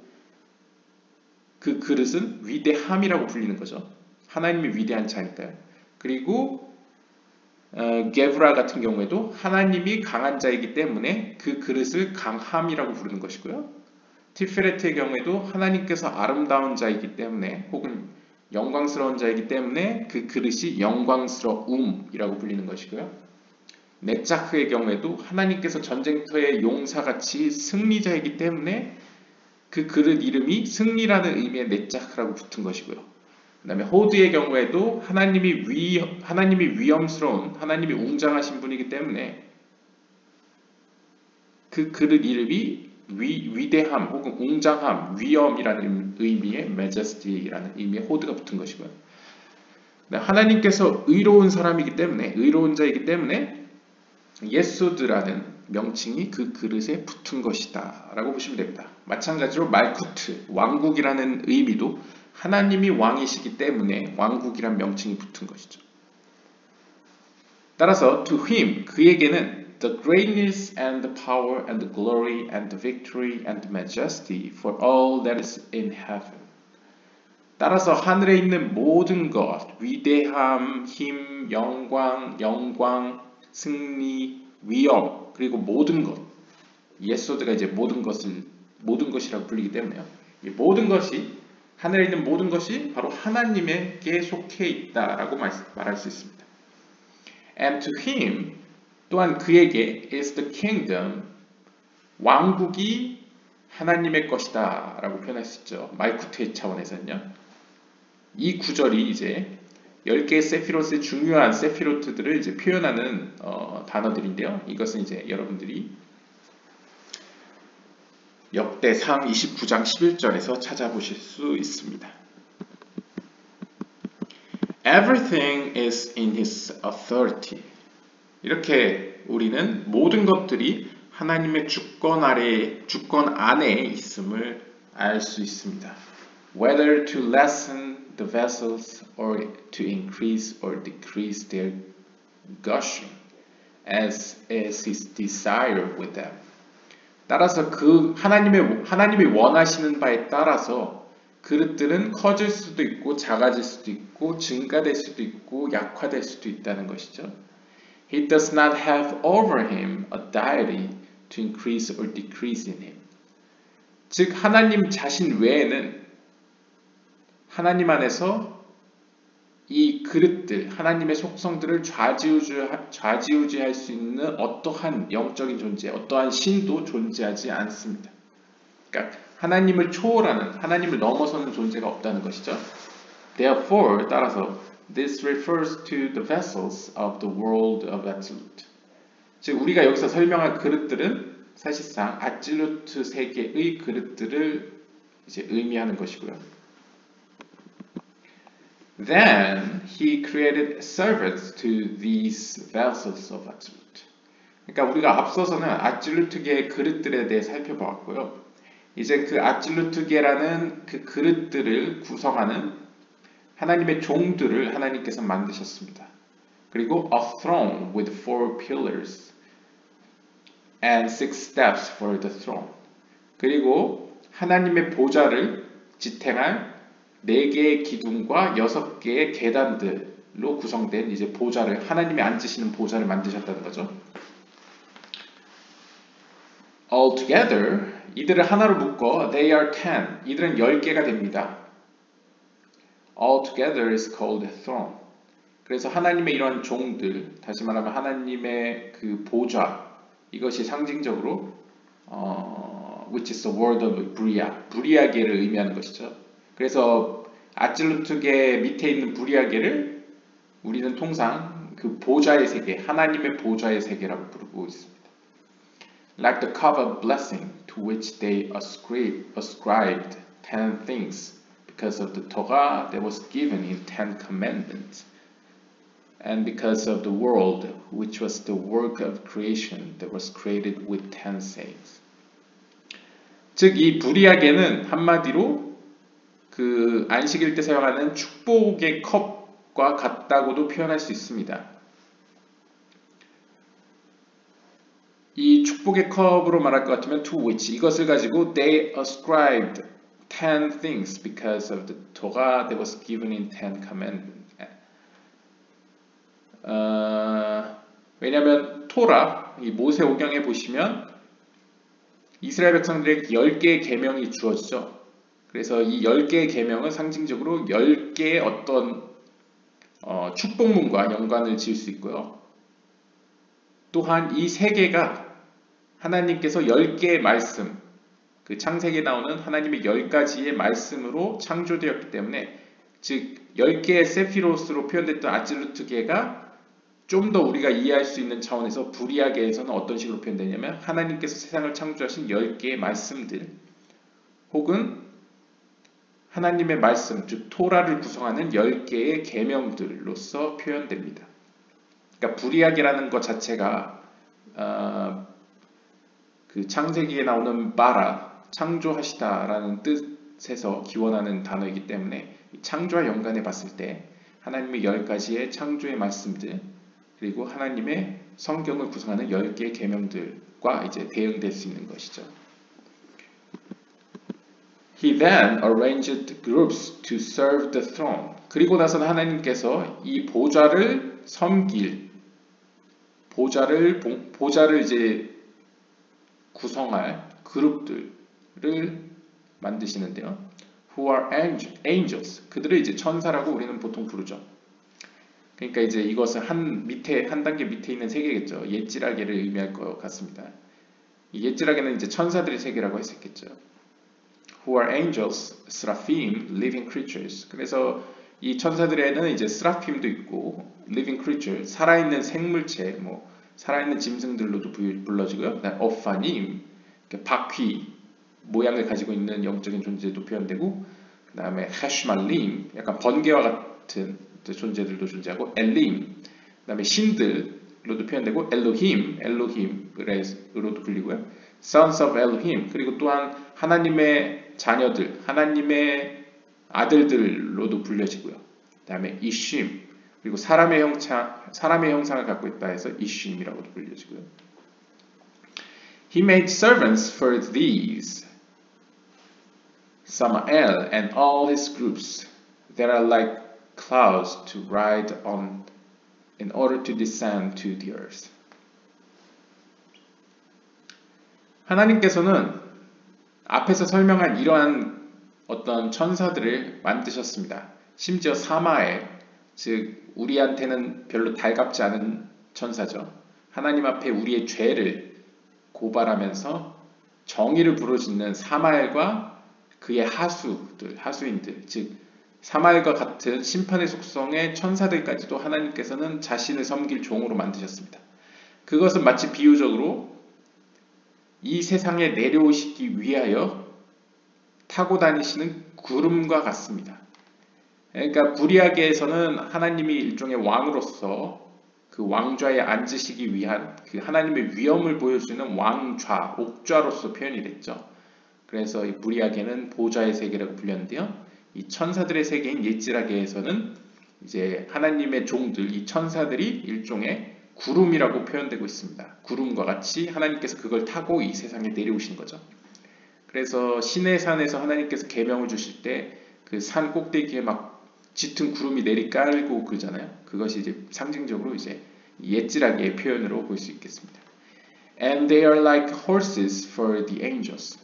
그 그릇은 위대함이라고 불리는 거죠. 하나님이 위대한 자니까요. 그리고 게브라 같은 경우에도 하나님이 강한 자이기 때문에 그 그릇을 강함이라고 부르는 것이고요. 티페레트의 경우에도 하나님께서 아름다운 자이기 때문에 혹은 영광스러운 자이기 때문에 그 그릇이 영광스러움이라고 불리는 것이고요. 네짜크의 경우에도 하나님께서 전쟁터의 용사같이 승리자이기 때문에 그 그릇 이름이 승리라는 의미의 네짜크라고 붙은 것이고요. 그 다음에 호드의 경우에도 하나님이 위엄스러운, 하나님이 웅장하신 분이기 때문에 그 그릇 이름이 위대함 혹은 웅장함, 위엄이라는 의미의 majesty라는 의미의 호드가 붙은 것이고요. 하나님께서 의로운 사람이기 때문에, 의로운 자이기 때문에 예소드라는 명칭이 그 그릇에 붙은 것이다 라고 보시면 됩니다. 마찬가지로 말쿠트, 왕국이라는 의미도 하나님이 왕이시기 때문에 왕국이란 명칭이 붙은 것이죠. 따라서 to him, 그에게는 the greatness and the power and the glory and the victory and the majesty for all that is in heaven. 따라서 하늘에 있는 모든 것, 위대함, 힘, 영광, 승리, 위엄, 그리고 모든 것. 예소드가 이제 모든 것이라고 불리기 때문에요. 이 모든 것이, 하늘에 있는 모든 것이 바로 하나님에게 속해 있다라고 말할 수 있습니다. And to him, 또한 그에게 is the kingdom, 왕국이 하나님의 것이다 라고 표현할 수 있죠. 말쿠트의 차원에서는요. 이 구절이 이제 10개의 세피로스의 중요한 세피로트들을 이제 표현하는 단어들인데요. 이것은 이제 여러분들이 역대상 29장 11절에서 찾아보실 수 있습니다. Everything is in his authority. 이렇게 우리는 모든 것들이 하나님의 주권 안에 있음을 알 수 있습니다. Whether to lessen the vessels or to increase or decrease their gushing, as is his desire with them. 따라서 그 하나님이 원하시는 바에 따라서 그릇들은 커질 수도 있고 작아질 수도 있고 증가될 수도 있고 약화될 수도 있다는 것이죠. He does not have over him a deity to increase or decrease in him. 즉 하나님 자신 외에는 하나님 안에서 이 그릇들, 하나님의 속성들을 좌지우지할 수 있는 어떠한 영적인 존재, 어떠한 신도 존재하지 않습니다. 그러니까 하나님을 초월하는, 하나님을 넘어서는 존재가 없다는 것이죠. Therefore, 따라서 this refers to the vessels of the world of absolute. 즉 우리가 여기서 설명할 그릇들은 사실상 absolute 세계의 그릇들을 이제 의미하는 것이고요. Then he created servants to these vessels of absolute. 그러니까 우리가 앞서서는 absolute계의 그릇들에 대해 살펴보았고요. 이제 그 absolute계라는 그 그릇들을 구성하는 하나님의 종들을 하나님께서 만드셨습니다. 그리고 a throne with 4 pillars and 6 steps for the throne. 그리고 하나님의 보좌를 지탱할 4개의 기둥과 6개의 계단들로 구성된 이제 보좌를, 하나님이 앉으시는 보좌를 만드셨다는 거죠. Altogether, 이들을 하나로 묶어 they are 10. 이들은 10개가 됩니다. Altogether is called a throne. 그래서 하나님의 이런 종들, 다시 말하면 하나님의 그 보좌, 이것이 상징적으로 which is the word of 브리아계를 의미하는 것이죠. 그래서 아질루트계 밑에 있는 브리아계를 우리는 통상 그 보좌의 세계, 하나님의 보좌의 세계라고 부르고 있습니다. Like the cup of blessing to which they ascribed 10 things because of the Torah that was given in 10 commandments and because of the world which was the work of creation that was created with 10 sayings. 즉 이 브리아계는 한마디로 그 안식일 때 사용하는 축복의 컵과 같다고도 표현할 수 있습니다. 이 축복의 컵으로 말할 것 같으면 to which, 이것을 가지고 they ascribed 10 things because of the Torah that was given in 10 commandments. 왜냐하면 토라, 이 모세오경에 보시면 이스라엘 백성들에게 10개의 계명이 주어지죠. 그래서 이 10개의 계명은 상징적으로 10개의 어떤 축복문과 연관을 지을 수 있고요. 또한 이 세 개가 하나님께서 10개의 말씀, 그 창세기에 나오는 하나님의 10가지의 말씀으로 창조되었기 때문에, 즉 10개의 세피로스로 표현됐던 아질루트계가 좀 더 우리가 이해할 수 있는 차원에서 브리아계에서는 어떤 식으로 표현되냐면 하나님께서 세상을 창조하신 10개의 말씀들 혹은 하나님의 말씀, 즉 토라를 구성하는 10개의 계명들로서 표현됩니다. 그러니까 브리아계라는 것 자체가 그 창세기에 나오는 바라, 창조하시다라는 뜻에서 기원하는 단어이기 때문에 창조와 연관해 봤을 때 하나님의 10가지의 창조의 말씀들 그리고 하나님의 성경을 구성하는 10개의 계명들과 이제 대응될 수 있는 것이죠. He then arranged groups to serve the throne. 그리고 나서는 하나님께서 이 보좌를 섬길, 보좌를 이제 구성할 그룹들을 만드시는데요. Who are angels. 그들을 이제 천사라고 우리는 보통 부르죠. 그러니까 이제 이것은 한 단계 밑에 있는 세계겠죠. 옛지라계를 의미할 것 같습니다. 이 옛지라계는 이제 천사들의 세계라고 했었겠죠. Who are angels, seraphim, living creatures. 그래서 이 천사들에는 이제 스라핌도 있고, living creature, 살아있는 생물체, 뭐 살아있는 짐승들로도 불러지고요. 오파님, 바퀴 모양을 가지고 있는 영적인 존재도 표현되고, 그 다음에 헤슈말림, 약간 번개와 같은 존재들도 존재하고, 엘림, 그 다음에 신들로도 표현되고, 엘로힘으로도 불리고요. Sons of Elohim, 그리고 또한 하나님의 자녀들, 하나님의 아들들로도 불려지고요. 그 다음에 이쉼, 그리고 사람의 형상을 갖고 있다 해서 이쉼이라고도 불려지고요. He made servants for these, Samael and all his groups that are like clouds to ride on in order to descend to the earth. 하나님께서는 앞에서 설명한 이러한 어떤 천사들을 만드셨습니다. 심지어 사마엘, 즉 우리한테는 별로 달갑지 않은 천사죠. 하나님 앞에 우리의 죄를 고발하면서 정의를 부르짖는 사마엘과 그의 하수인들, 즉 사마엘과 같은 심판의 속성의 천사들까지도 하나님께서는 자신을 섬길 종으로 만드셨습니다. 그것은 마치 비유적으로 이 세상에 내려오시기 위하여 타고 다니시는 구름과 같습니다. 그러니까 구리아계에서는 하나님이 일종의 왕으로서 그 왕좌에 앉으시기 위한 그 하나님의 위엄을 보여줄 수 있는 왕좌, 옥좌로서 표현이 됐죠. 그래서 이 구리아계는 보좌의 세계라고 불렸는데요. 이 천사들의 세계인 예지라계에서는 이제 하나님의 종들, 이 천사들이 일종의 구름이라고 표현되고 있습니다. 구름과 같이 하나님께서 그걸 타고 이 세상에 내려오신 거죠. 그래서 시내산에서 하나님께서 계명을 주실 때 그 산 꼭대기에 막 짙은 구름이 내리깔고 그러잖아요. 그것이 이제 상징적으로 이제 옛지라기의 표현으로 볼 수 있겠습니다. And they are like horses for the angels.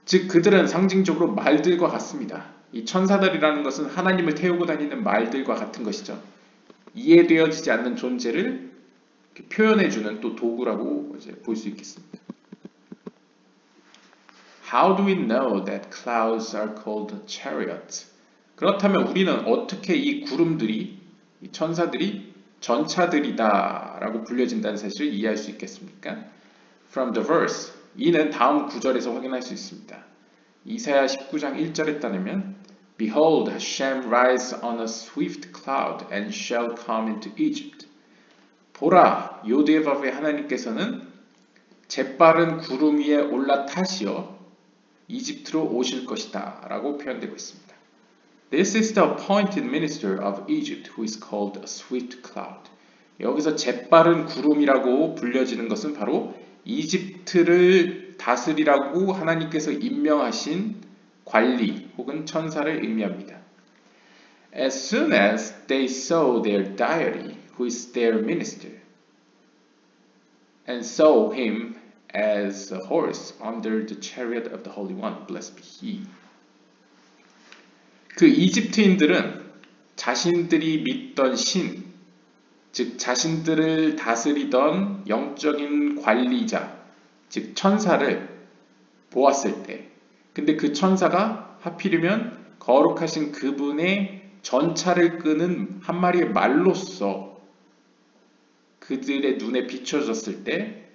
즉 그들은 상징적으로 말들과 같습니다. 이 천사들이라는 것은 하나님을 태우고 다니는 말들과 같은 것이죠. 이해되어지지 않는 존재를 표현해주는 또 도구라고 볼 수 있겠습니다. How do we know that clouds are called chariots? 그렇다면 우리는 어떻게 이 구름들이, 이 천사들이 전차들이다 라고 불려진다는 사실을 이해할 수 있겠습니까? From the verse, 이는 다음 구절에서 확인할 수 있습니다. 이사야 19장 1절에 따르면 Behold, Hashem rides on a swift cloud and shall come into Egypt. 보라, 요대밥의 하나님께서는 재빠른 구름 위에 올라타시어 이집트로 오실 것이다 라고 표현되고 있습니다. This is the appointed minister of Egypt who is called a swift cloud. 여기서 재빠른 구름이라고 불려지는 것은 바로 이집트를 다스리라고 하나님께서 임명하신 관리 혹은 천사를 의미합니다. As soon as they saw their deity, who is their minister, and saw him as a horse under the chariot of the Holy One, blessed be he. 그 이집트인들은 자신들이 믿던 신, 즉 자신들을 다스리던 영적인 관리자, 즉 천사를 보았을 때, 근데 그 천사가 하필이면 거룩하신 그분의 전차를 끄는 한 마리의 말로써 그들의 눈에 비춰졌을 때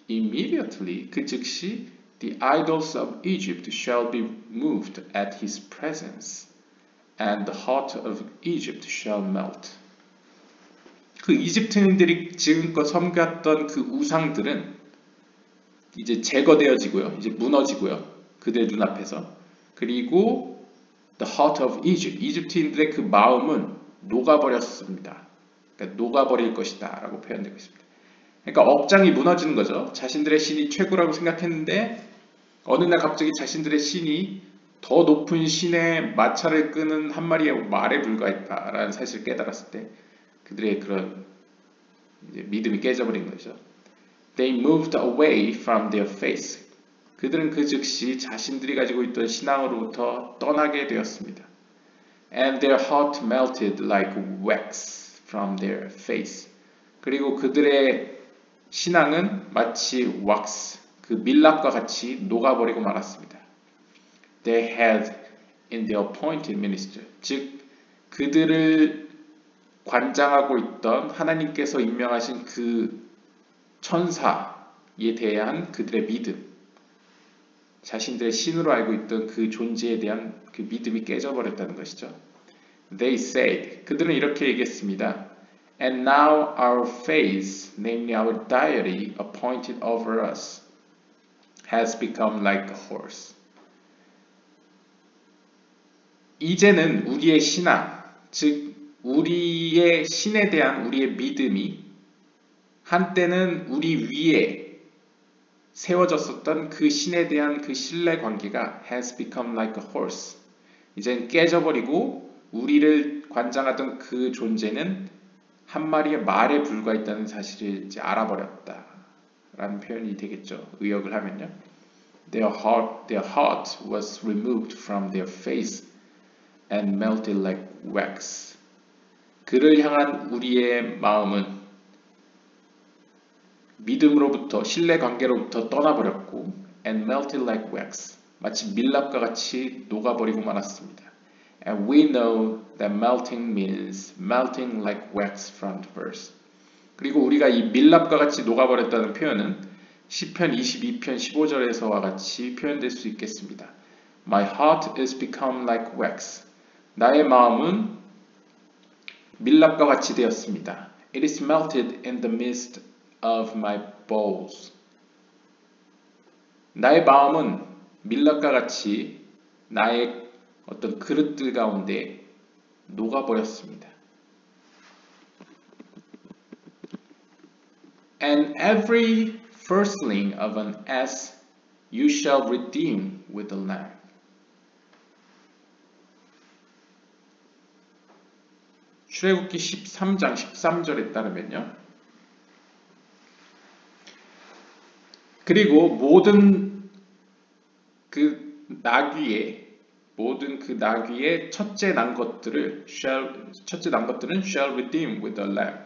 immediately, 그 즉시 the idols of Egypt shall be moved at his presence, and the heart of Egypt shall melt. 그 이집트인들이 지금껏 섬겼던 그 우상들은 이제 제거되어지고요, 이제 무너지고요, 그들 눈앞에서. 그리고 the heart of Egypt, 이집트인들의 그 마음은 녹아버렸습니다. 그러니까 녹아버릴 것이다 라고 표현되고 있습니다. 그러니까 억장이 무너지는 거죠. 자신들의 신이 최고라고 생각했는데 어느 날 갑자기 자신들의 신이 더 높은 신의 마차를 끄는 한 마리의 말에 불과했다라는 사실을 깨달았을 때 그들의 그런 이제 믿음이 깨져버린 거죠. They moved away from their faith. 그들은 그 즉시 자신들이 가지고 있던 신앙으로부터 떠나게 되었습니다. And their heart melted like wax from their face. 그리고 그들의 신앙은 마치 왁스, 그 밀랍과 같이 녹아버리고 말았습니다. They had in the appointed minister, 즉 그들을 관장하고 있던 하나님께서 임명하신 그 천사에 대한 그들의 믿음, 자신들의 신으로 알고 있던 그 존재에 대한 그 믿음이 깨져버렸다는 것이죠. They said, 그들은 이렇게 얘기했습니다. And now our faith, namely our deity appointed over us, has become like a horse. 이제는 우리의 신앙, 즉 우리의 신에 대한 우리의 믿음이 한때는 우리 위에 세워졌었던 그 신에 대한 그 신뢰 관계가 has become like a horse. 이젠 깨져버리고 우리를 관장하던 그 존재는 한 마리의 말에 불과했다는 사실을 이제 알아버렸다 라는 표현이 되겠죠. 의역을 하면요. Their heart was removed from their face and melted like wax. 그를 향한 우리의 마음은 믿음으로부터 신뢰 관계로부터 떠나버렸고 and melted like wax 마치 밀랍과 같이 녹아버리고 말았습니다. And we know that melting means melting like wax from the verse. 그리고 우리가 이 밀랍과 같이 녹아버렸다는 표현은 시편 22편 15절에서와 같이 표현될 수 있겠습니다. My heart is become like wax. 나의 마음은 밀랍과 같이 되었습니다. It is melted in the midst of my bowls. 나의 마음은 밀랍과 같이 나의 어떤 그릇들 가운데 녹아버렸습니다. And every firstling of an ass you shall redeem with a lamb. 출애굽기 13장 13절에 따르면요. 그리고 모든 그 나귀의 첫째 난 것들은 shall redeem with a lamb.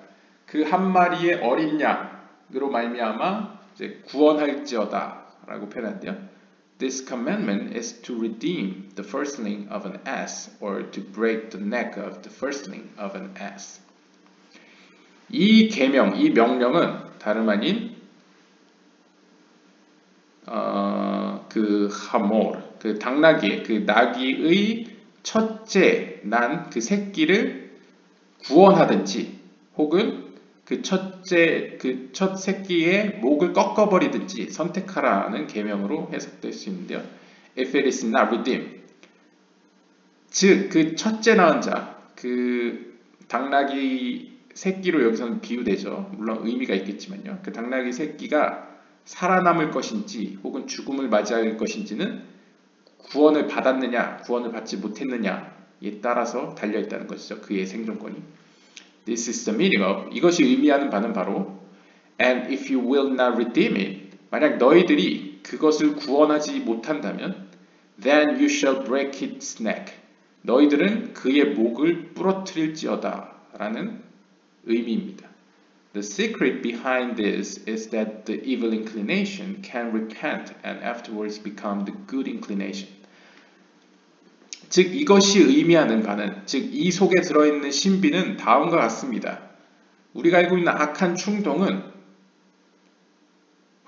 그 한 마리의 어린 양으로 말미암아 이제 구원할지어다라고 표현한대요. This commandment is to redeem the firstling of an ass or to break the neck of the firstling of an ass. 이 계명, 이 명령은 다름 아닌 그 하몰, 그 당나귀의 그 나귀의 첫째 난 그 새끼를 구원하든지 혹은 그 첫 새끼의 목을 꺾어버리든지 선택하라는 계명으로 해석될 수 있는데요. If it is not redeemed, 즉 그 첫째 낳은 자, 그 당나귀 새끼로 여기서는 비유되죠. 물론 의미가 있겠지만요. 그 당나귀 새끼가 살아남을 것인지 혹은 죽음을 맞이할 것인지는 구원을 받았느냐, 구원을 받지 못했느냐에 따라서 달려있다는 것이죠. 그의 생존권이. This is the meaning of, 이것이 의미하는 바는 바로 And if you will not redeem it, 만약 너희들이 그것을 구원하지 못한다면 Then you shall break its neck, 너희들은 그의 목을 부러뜨릴지어다 라는 의미입니다. The secret behind this is that the evil inclination can repent and afterwards become the good inclination. 즉 이것이 의미하는 바는, 즉 이 속에 들어있는 신비는 다음과 같습니다. 우리가 알고 있는 악한 충동은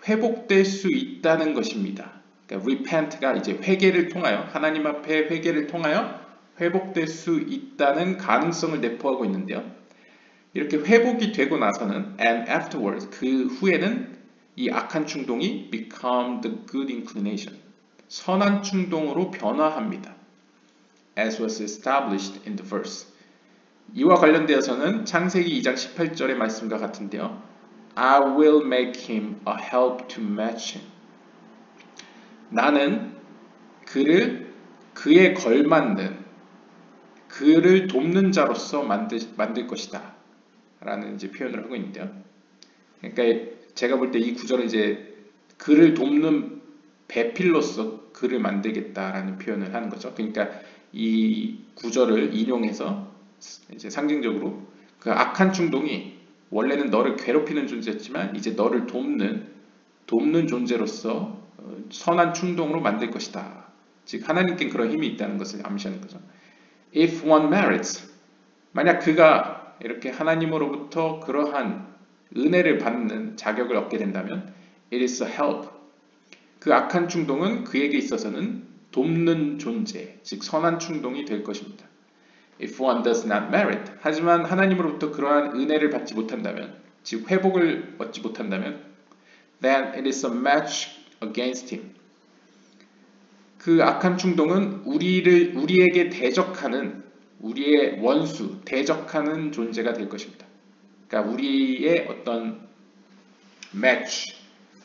회복될 수 있다는 것입니다. 그러니까 repent가 이제 회개를 통하여, 하나님 앞에 회개를 통하여 회복될 수 있다는 가능성을 내포하고 있는데요. 이렇게 회복이 되고 나서는 and afterwards, 그 후에는 이 악한 충동이 become the good inclination, 선한 충동으로 변화합니다. As was established in the verse. 이와 관련되어서는 창세기 2장 18절의 말씀과 같은데요. I will make him a help to match him. 나는 그를 그에 걸맞는, 그를 돕는 자로서 만들 것이다 라는 이제 표현을 하고 있는데요. 그러니까 제가 볼 때 이 구절은 이제 그를 돕는 배필로서 그를 만들겠다라는 표현을 하는 거죠. 그러니까 이 구절을 인용해서 이제 상징적으로 그 악한 충동이 원래는 너를 괴롭히는 존재였지만 이제 너를 돕는 존재로서 선한 충동으로 만들 것이다. 즉 하나님께 그런 힘이 있다는 것을 암시하는 거죠. If one merits, 만약 그가 이렇게 하나님으로부터 그러한 은혜를 받는 자격을 얻게 된다면 it is a help. 그 악한 충동은 그에게 있어서는 돕는 존재, 즉 선한 충동이 될 것입니다. If one does not merit, 하지만 하나님으로부터 그러한 은혜를 받지 못한다면, 즉 회복을 얻지 못한다면 then it is a match against him. 그 악한 충동은 우리에게 대적하는, 우리의 원수, 대적하는 존재가 될 것입니다. 그러니까 우리의 어떤 match,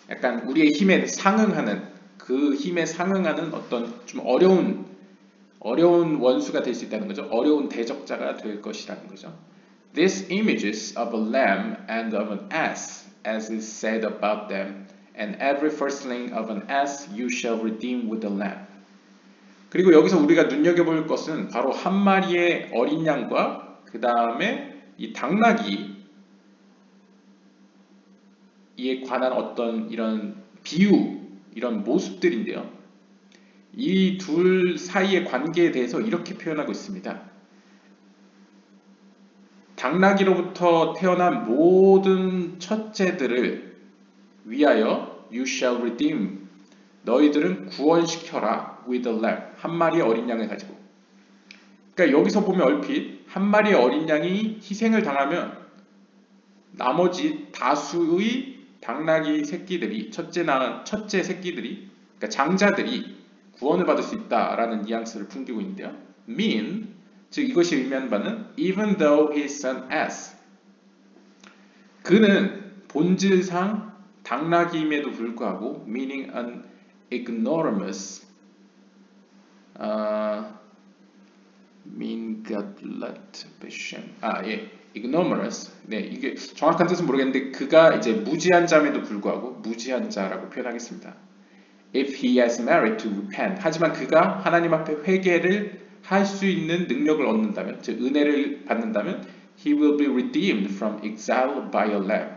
약간 우리의 힘에 상응하는, 그 힘에 상응하는 어떤 좀 어려운 원수가 될 수 있다는 거죠. 어려운 대적자가 될 것이라는 거죠. These images of a lamb and of an ass, as is said about them, and every firstling of an ass you shall redeem with a lamb. 그리고 여기서 우리가 눈여겨볼 것은 바로 한 마리의 어린 양과 그 다음에 이 당나귀에 관한 어떤 이런 비유, 이런 모습들인데요. 이 둘 사이의 관계에 대해서 이렇게 표현하고 있습니다. 당나귀로부터 태어난 모든 첫째들을 위하여 you shall redeem. 너희들은 구원시켜라 with a lamb. 한 마리의 어린 양을 가지고. 그러니까 여기서 보면 얼핏 한 마리의 어린 양이 희생을 당하면 나머지 다수의 당나귀 새끼들이 첫째 새끼들이 그러니까 장자들이 구원을 받을 수 있다라는 뉘앙스를 풍기고 있는데요. mean 즉 이것이 의미하는 바는 even though his son ass 그는 본질상 당나귀임에도 불구하고 meaning an ignoramus ignoramus 네 이게 정확한 뜻은 모르겠는데 그가 이제 무지한 자임에도 불구하고 무지한 자라고 표현하겠습니다. If he has merit to repent 하지만 그가 하나님 앞에 회개를 할 수 있는 능력을 얻는다면 즉 은혜를 받는다면 he will be redeemed from exile by a lamb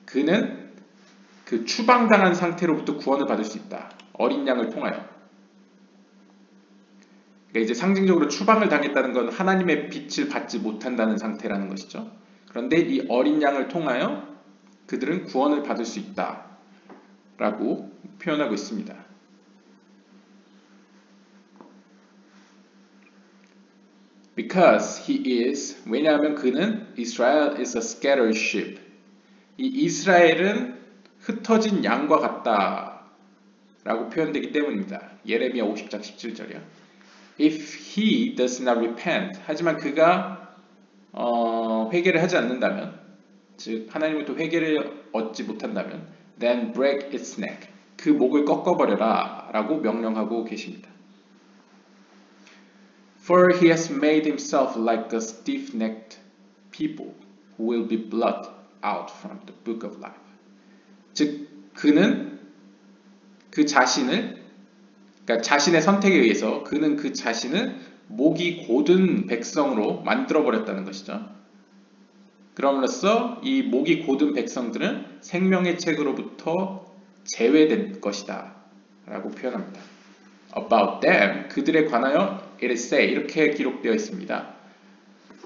그는 그 추방당한 상태로부터 구원을 받을 수 있다. 어린 양을 통하여. 그러니까 이제 상징적으로 추방을 당했다는 건 하나님의 빛을 받지 못한다는 상태라는 것이죠. 그런데 이 어린 양을 통하여 그들은 구원을 받을 수 있다. 라고 표현하고 있습니다. Because he is, 왜냐하면 그는 Israel is a scattered sheep. 이 이스라엘은 흩어진 양과 같다 라고 표현되기 때문입니다. 예레미야 50장 17절이요. If he does not repent, 하지만 그가 회개를 하지 않는다면, 즉 하나님부터 회개를 얻지 못한다면, then break its neck, 그 목을 꺾어버려라 라고 명령하고 계십니다. For he has made himself like a stiff-necked people who will be blotted out from the book of life. 즉 그는 그 자신을 그러니까 자신의 선택에 의해서 그는 그 자신을 목이 곧은 백성으로 만들어버렸다는 것이죠. 그럼으로써 이 목이 곧은 백성들은 생명의 책으로부터 제외된 것이다 라고 표현합니다. About them, 그들에 관하여 it is say, 이렇게 기록되어 있습니다.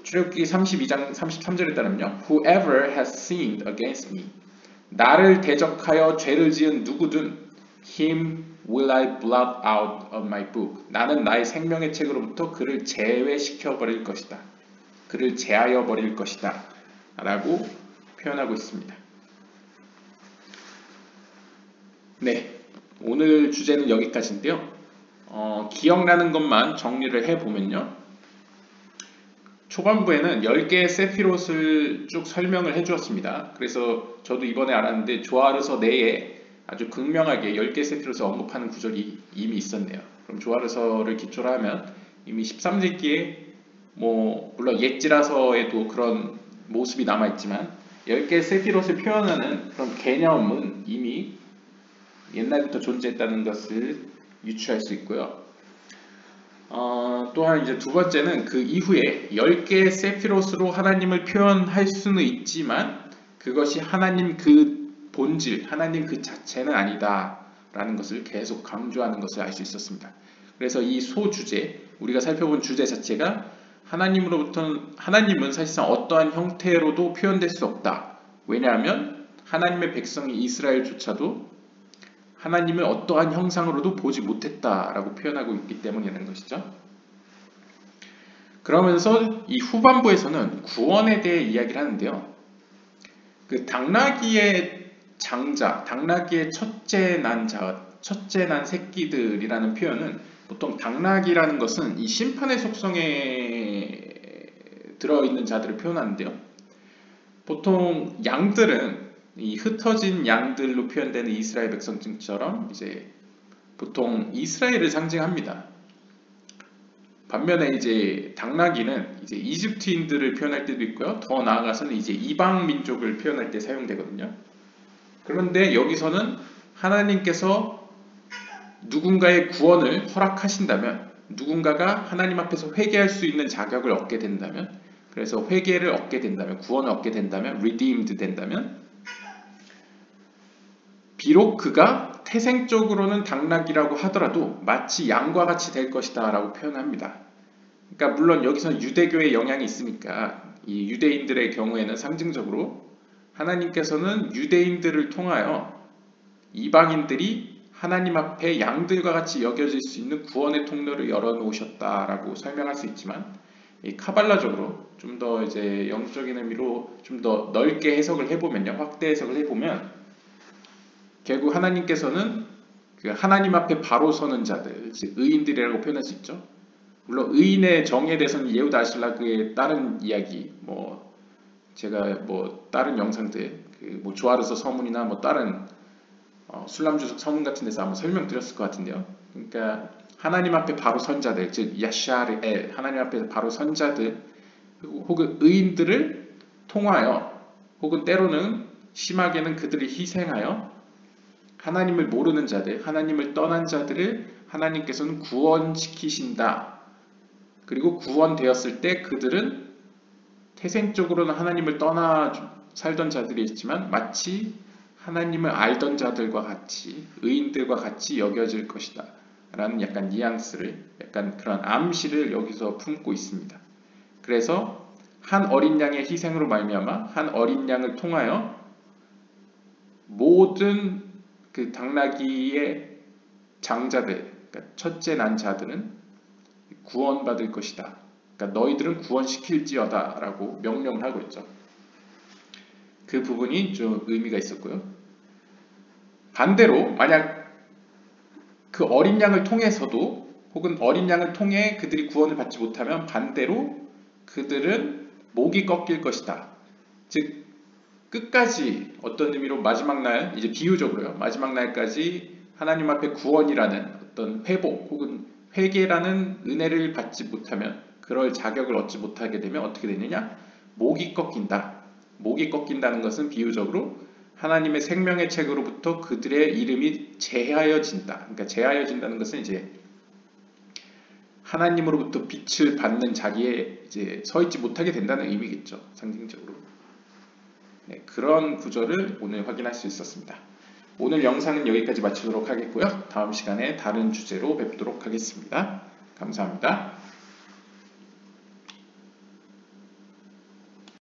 출애굽기 32장 33절에 따르면요. Whoever has sinned against me, 나를 대적하여 죄를 지은 누구든 him will I blot out of my book. 나는 나의 생명의 책으로부터 그를 제외시켜 버릴 것이다. 그를 제하여 버릴 것이다. 라고 표현하고 있습니다. 네, 오늘 주제는 여기까지인데요. 기억나는 것만 정리를 해보면요. 초반부에는 10개의 세피롯을 쭉 설명을 해주었습니다. 그래서 저도 이번에 알았는데 조아르서 내에 아주 극명하게 10개의 세피롯을 언급하는 구절이 이미 있었네요. 그럼 조아르서를 기초로 하면 이미 13세기에 물론 옛지라서에도 그런 모습이 남아있지만 10개의 세피롯을 표현하는 그런 개념은 이미 옛날부터 존재했다는 것을 유추할 수 있고요. 또한 이제 두 번째는 그 이후에 10개의 세피롯으로 하나님을 표현할 수는 있지만 그것이 하나님 그 본질, 하나님 그 자체는 아니다 라는 것을 계속 강조하는 것을 알 수 있었습니다. 그래서 이 소주제, 우리가 살펴본 주제 자체가 하나님은 사실상 어떠한 형태로도 표현될 수 없다. 왜냐하면 하나님의 백성이 이스라엘조차도 하나님을 어떠한 형상으로도 보지 못했다라고 표현하고 있기 때문이라는 것이죠. 그러면서 이 후반부에서는 구원에 대해 이야기를 하는데요. 그 당나귀의 장자, 당나귀의 첫째 난 새끼들이라는 표현은 보통 당나귀라는 것은 이 심판의 속성에 들어있는 자들을 표현하는데요. 보통 양들은 이 흩어진 양들로 표현되는 이스라엘 백성처럼 이제 보통 이스라엘을 상징합니다. 반면에 이제 당나귀는 이제 이집트인들을 표현할 때도 있고요. 더 나아가서는 이제 이방 민족을 표현할 때 사용되거든요. 그런데 여기서는 하나님께서 누군가의 구원을 허락하신다면, 누군가가 하나님 앞에서 회개할 수 있는 자격을 얻게 된다면 그래서 회개를 얻게 된다면, 구원을 얻게 된다면, redeemed 된다면, 비록 그가 태생적으로는 당나귀라고 하더라도 마치 양과 같이 될 것이다 라고 표현합니다. 그러니까 물론 여기서는 유대교의 영향이 있으니까 이 유대인들의 경우에는 상징적으로 하나님께서는 유대인들을 통하여 이방인들이 하나님 앞에 양들과 같이 여겨질 수 있는 구원의 통로를 열어놓으셨다라고 설명할 수 있지만, 이 카발라적으로 좀 더 이제 영적인 의미로 좀 더 넓게 해석을 해보면요, 확대 해석을 해보면 결국 하나님께서는 그 하나님 앞에 바로 서는 자들, 즉 의인들이라고 표현할 수 있죠. 물론 의인의 정의에 대해서는 예후다 알실라그의 다른 이야기, 뭐 제가 뭐 다른 영상들, 그 뭐 조아르서 서문이나 뭐 다른 술람주 서문 같은 데서 한번 설명드렸을 것 같은데요. 그러니까 하나님 앞에 바로 선 자들, 즉 야샤르 엘, 하나님 앞에 바로 선 자들, 혹은 의인들을 통하여, 혹은 때로는 심하게는 그들을 희생하여 하나님을 모르는 자들, 하나님을 떠난 자들을 하나님께서는 구원시키신다. 그리고 구원되었을 때 그들은 태생적으로는 하나님을 떠나 살던 자들이 있지만 마치 하나님을 알던 자들과 같이, 의인들과 같이 여겨질 것이다 라는 약간 뉘앙스를, 약간 그런 암시를 여기서 품고 있습니다. 그래서 한 어린 양의 희생으로 말미암아 한 어린 양을 통하여 모든 그 당나귀의 장자들, 그러니까 첫째 난 자들은 구원받을 것이다. 그러니까 너희들은 구원시킬지어다 라고 명령을 하고 있죠. 그 부분이 좀 의미가 있었고요. 반대로 만약 그 어린 양을 통해서도, 혹은 어린 양을 통해 그들이 구원을 받지 못하면 반대로 그들은 목이 꺾일 것이다. 즉 끝까지 어떤 의미로 마지막 날, 이제 비유적으로요, 마지막 날까지 하나님 앞에 구원이라는 어떤 회복 혹은 회개라는 은혜를 받지 못하면, 그럴 자격을 얻지 못하게 되면 어떻게 되느냐? 목이 꺾인다. 목이 꺾인다는 것은 비유적으로 하나님의 생명의 책으로부터 그들의 이름이 제하여진다. 그러니까 제하여진다는 것은 이제 하나님으로부터 빛을 받는 자리에 이제 서 있지 못하게 된다는 의미겠죠. 상징적으로. 네, 그런 구절을 오늘 확인할 수 있었습니다. 오늘 영상은 여기까지 마치도록 하겠고요. 다음 시간에 다른 주제로 뵙도록 하겠습니다. 감사합니다.